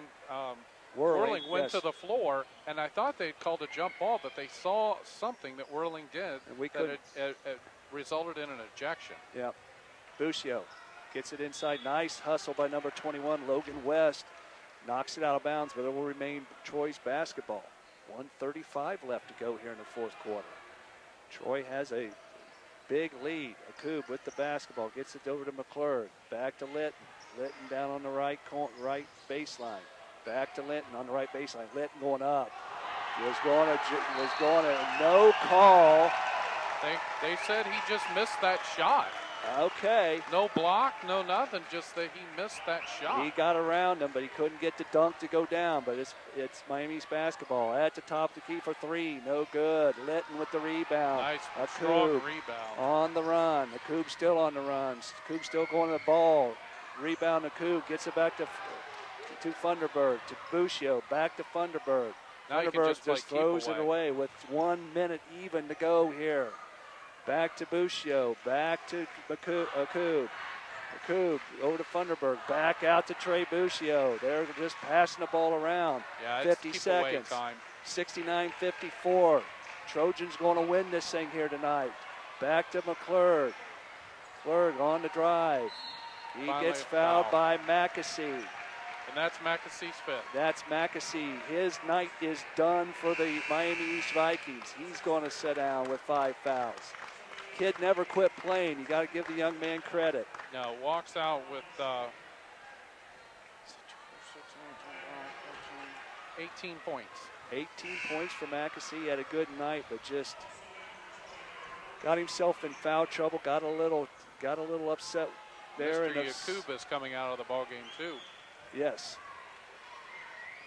S2: Whirling went to the floor, and I thought they'd called a jump ball, but they saw something that Whirling did that it resulted in an ejection.
S1: Yeah. Buscio gets it inside. Nice hustle by number 21, Logan West. Knocks it out of bounds, but it will remain Troy's basketball. 1:35 left to go here in the fourth quarter. Troy has a big lead. Akub with the basketball. Gets it over to McClurg. Back to Litton. Litton down on the right baseline. Back to Litton on the right baseline. Litton going up. Was going to no call.
S2: They said he just missed that shot.
S1: Okay.
S2: No block, no nothing, just that he missed that shot.
S1: He got around him, but he couldn't get the dunk to go down. But it's Miami's basketball. At the top, the key for three. No good. Litton with the rebound.
S2: Nice,
S1: Akub
S2: strong rebound.
S1: On the run. Akub still on the run. Akub still going to the ball. Rebound Akub. Gets it back to Funderburg. To Buscio. Back to Funderburg.
S2: Now
S1: Funderburg just throws it away with 1 minute even to go here. Back to Buscio, back to Akub. Akub over to Funderburg, back out to Trey Buscio. They're just passing the ball around.
S2: Yeah,
S1: 50 seconds.
S2: Time.
S1: 69-54. Trojans going to win this thing here tonight. Back to McClurg. McClurg on the drive. He gets fouled by Mackesy.
S2: And that's Mackesy's fifth.
S1: That's Mackesy. His night is done for the Miami East Vikings. He's going to sit down with 5 fouls. Kid never quit playing. You got to give the young man credit.
S2: No, walks out with 18 points.
S1: 18 points for McAsee. He had a good night, but just got himself in foul trouble. Got a little upset there.
S2: Mr. Yakuba's coming out of the ball game too.
S1: Yes.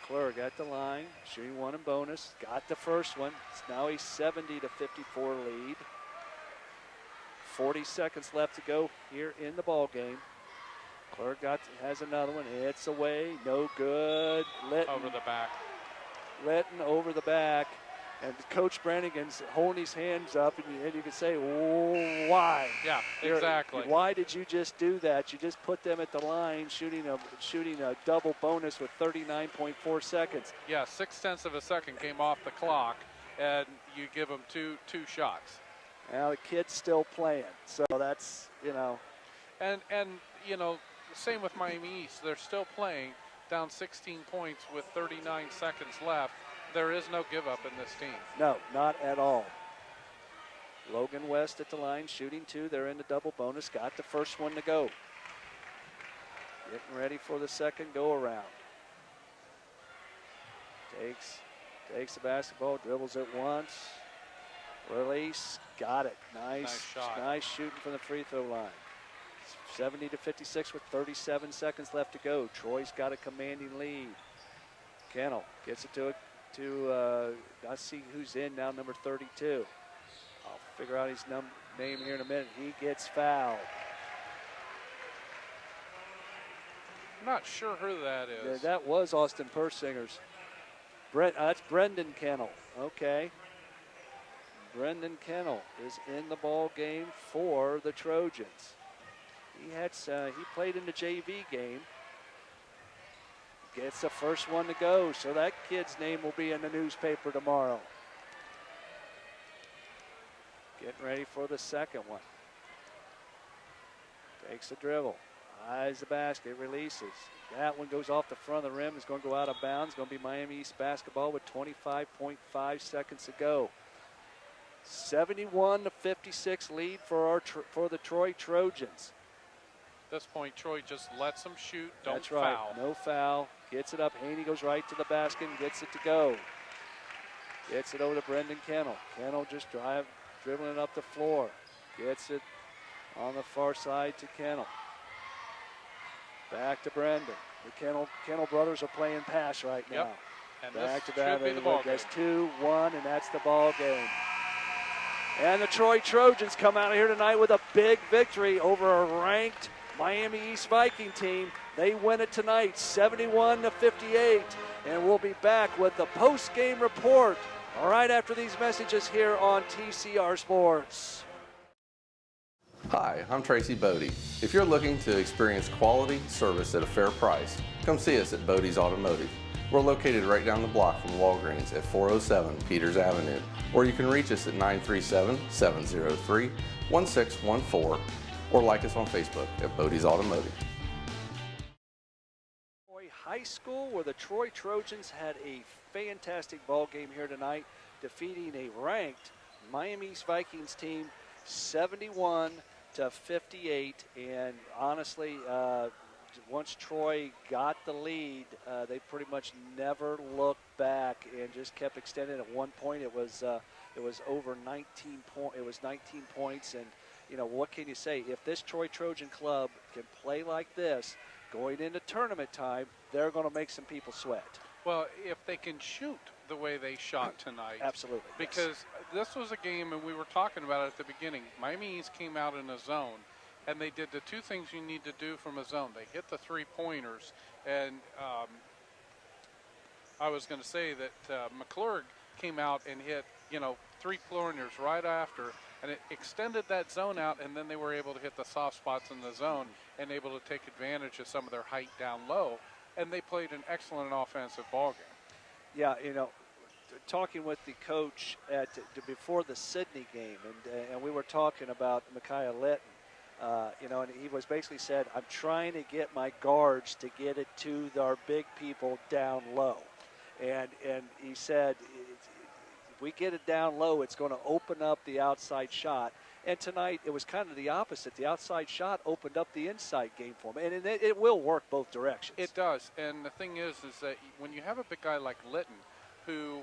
S1: McClure got the line, shooting one in bonus. Got the first one. It's now a 70-54 lead. 40 seconds left to go here in the ball game. McClure has another one. It's away. No good.
S2: Over the back.
S1: Letting over the back. And Coach Brannigan's holding his hands up, and you can say, oh, why?
S2: Yeah, exactly.
S1: Why did you just do that? You just put them at the line, shooting a double bonus with 39.4 seconds.
S2: Yeah, 0.6 of a second came off the clock, and you give them two shots.
S1: Now the kid's still playing, so that's,
S2: And same with Miami East. They're still playing, down 16 points with 39 seconds left. There is no give up in this team.
S1: No, not at all. Logan West at the line, shooting two. They're in the double bonus. Got the first one to go. Getting ready for the second go around. Takes the basketball, dribbles it once. Release, got it. Nice
S2: shot.
S1: Nice shooting from the free throw line. 70-56 with 37 seconds left to go. Troy's got a commanding lead. Kennel gets it to I see who's in now, number 32. I'll figure out his name here in a minute. He gets fouled.
S2: I'm not sure who that is.
S1: Yeah, that was Austin Persinger's. That's Brendan Kennel. Okay. Brendan Kennel is in the ball game for the Trojans. He played in the JV game. Gets the first one to go, so that kid's name will be in the newspaper tomorrow. Getting ready for the second one. Takes the dribble, eyes the basket, releases. That one goes off the front of the rim. It's going to go out of bounds. It's going to be Miami East basketball with 25.5 seconds to go. 71-56 lead for the Troy Trojans.
S2: At this point, Troy just lets them shoot, don't
S1: That's right,
S2: foul.
S1: no foul. Gets it up. Haney goes right to the basket and gets it to go. Gets it over to Brendan Kennel. Kennel just dribbling it up the floor. Gets it on the far side to Kennel. Back to Brendan. The Kennel brothers are playing pass right now.
S2: Yep. And
S1: Back
S2: this
S1: to that.
S2: should be the ball game.
S1: That's 2-1, and that's the ball game. And the Troy Trojans come out of here tonight with a big victory over a ranked Miami East Viking team. They win it tonight, 71-58. And we'll be back with the post-game report right after these messages here on TCR Sports.
S3: Hi, I'm Tracy Bodey. If you're looking to experience quality service at a fair price, come see us at Bodey's Automotive. We're located right down the block from Walgreens at 407 Peters Avenue, or you can reach us at 937-703-1614, or like us on Facebook at Bodey's Automotive.
S1: Troy High School, where the Troy Trojans had a fantastic ball game here tonight, defeating a ranked Miami East Vikings team 71-58. And honestly, once Troy got the lead, they pretty much never looked back and just kept extending. At one point, it was over 19 points. It was 19 points, and what can you say? If this Troy Trojan club can play like this going into tournament time, they're going to make some people sweat.
S2: Well, if they can shoot the way they shot tonight.
S1: Absolutely.
S2: Because this was a game, and we were talking about it at the beginning. Miami East came out in a zone, and they did the two things you need to do from a zone. They hit the three-pointers, and I was going to say that McClure came out and hit, three-pointers right after, and it extended that zone out, and then they were able to hit the soft spots in the zone and able to take advantage of some of their height down low, and they played an excellent offensive ball game.
S1: Yeah, talking with the coach before the Sydney game, and we were talking about Micaiah Litton, and he was basically said, I'm trying to get my guards to get it to our big people down low. And he said, we get it down low, it's going to open up the outside shot. And tonight it was kind of the opposite. The outside shot opened up the inside game for him, and it will work both directions.
S2: It does. And the thing is that when you have a big guy like Litton, who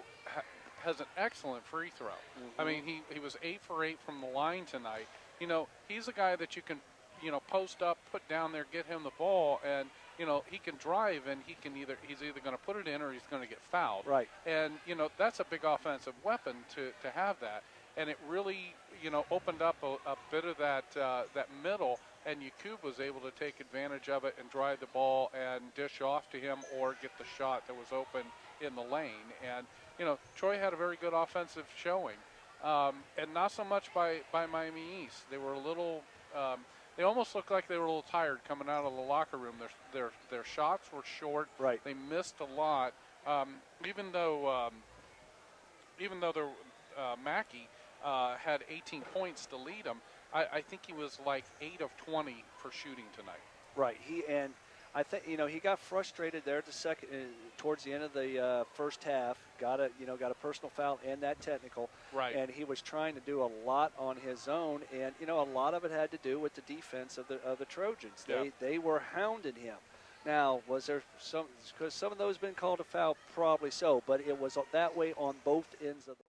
S2: has an excellent free throw. I mean, he was 8 for 8 from the line tonight. You know, he's a guy that you can, you know, post up, put down there, get him the ball, and you know, he can drive, and he's either going to put it in or he's going to get fouled.
S1: Right.
S2: And you know, that's a big offensive weapon to have that. And it really, you know, opened up a bit of that middle, and Yakub was able to take advantage of it and drive the ball and dish off to him or get the shot that was open in the lane. And you know, Troy had a very good offensive showing, and not so much by Miami East. They were a little. They almost looked like they were a little tired coming out of the locker room. Their shots were short.
S1: Right.
S2: They missed a lot. Even though Mackey had 18 points to lead them, I think he was like 8 of 20 for shooting tonight.
S1: Right. I think, you know, he got frustrated there at the towards the end of the first half. Got a personal foul and that technical.
S2: Right.
S1: And he was trying to do a lot on his own, and you know, a lot of it had to do with the defense of the Trojans.
S2: Yeah.
S1: They were hounding him. Now, was there because some of those been called a foul? Probably so, but it was that way on both ends of the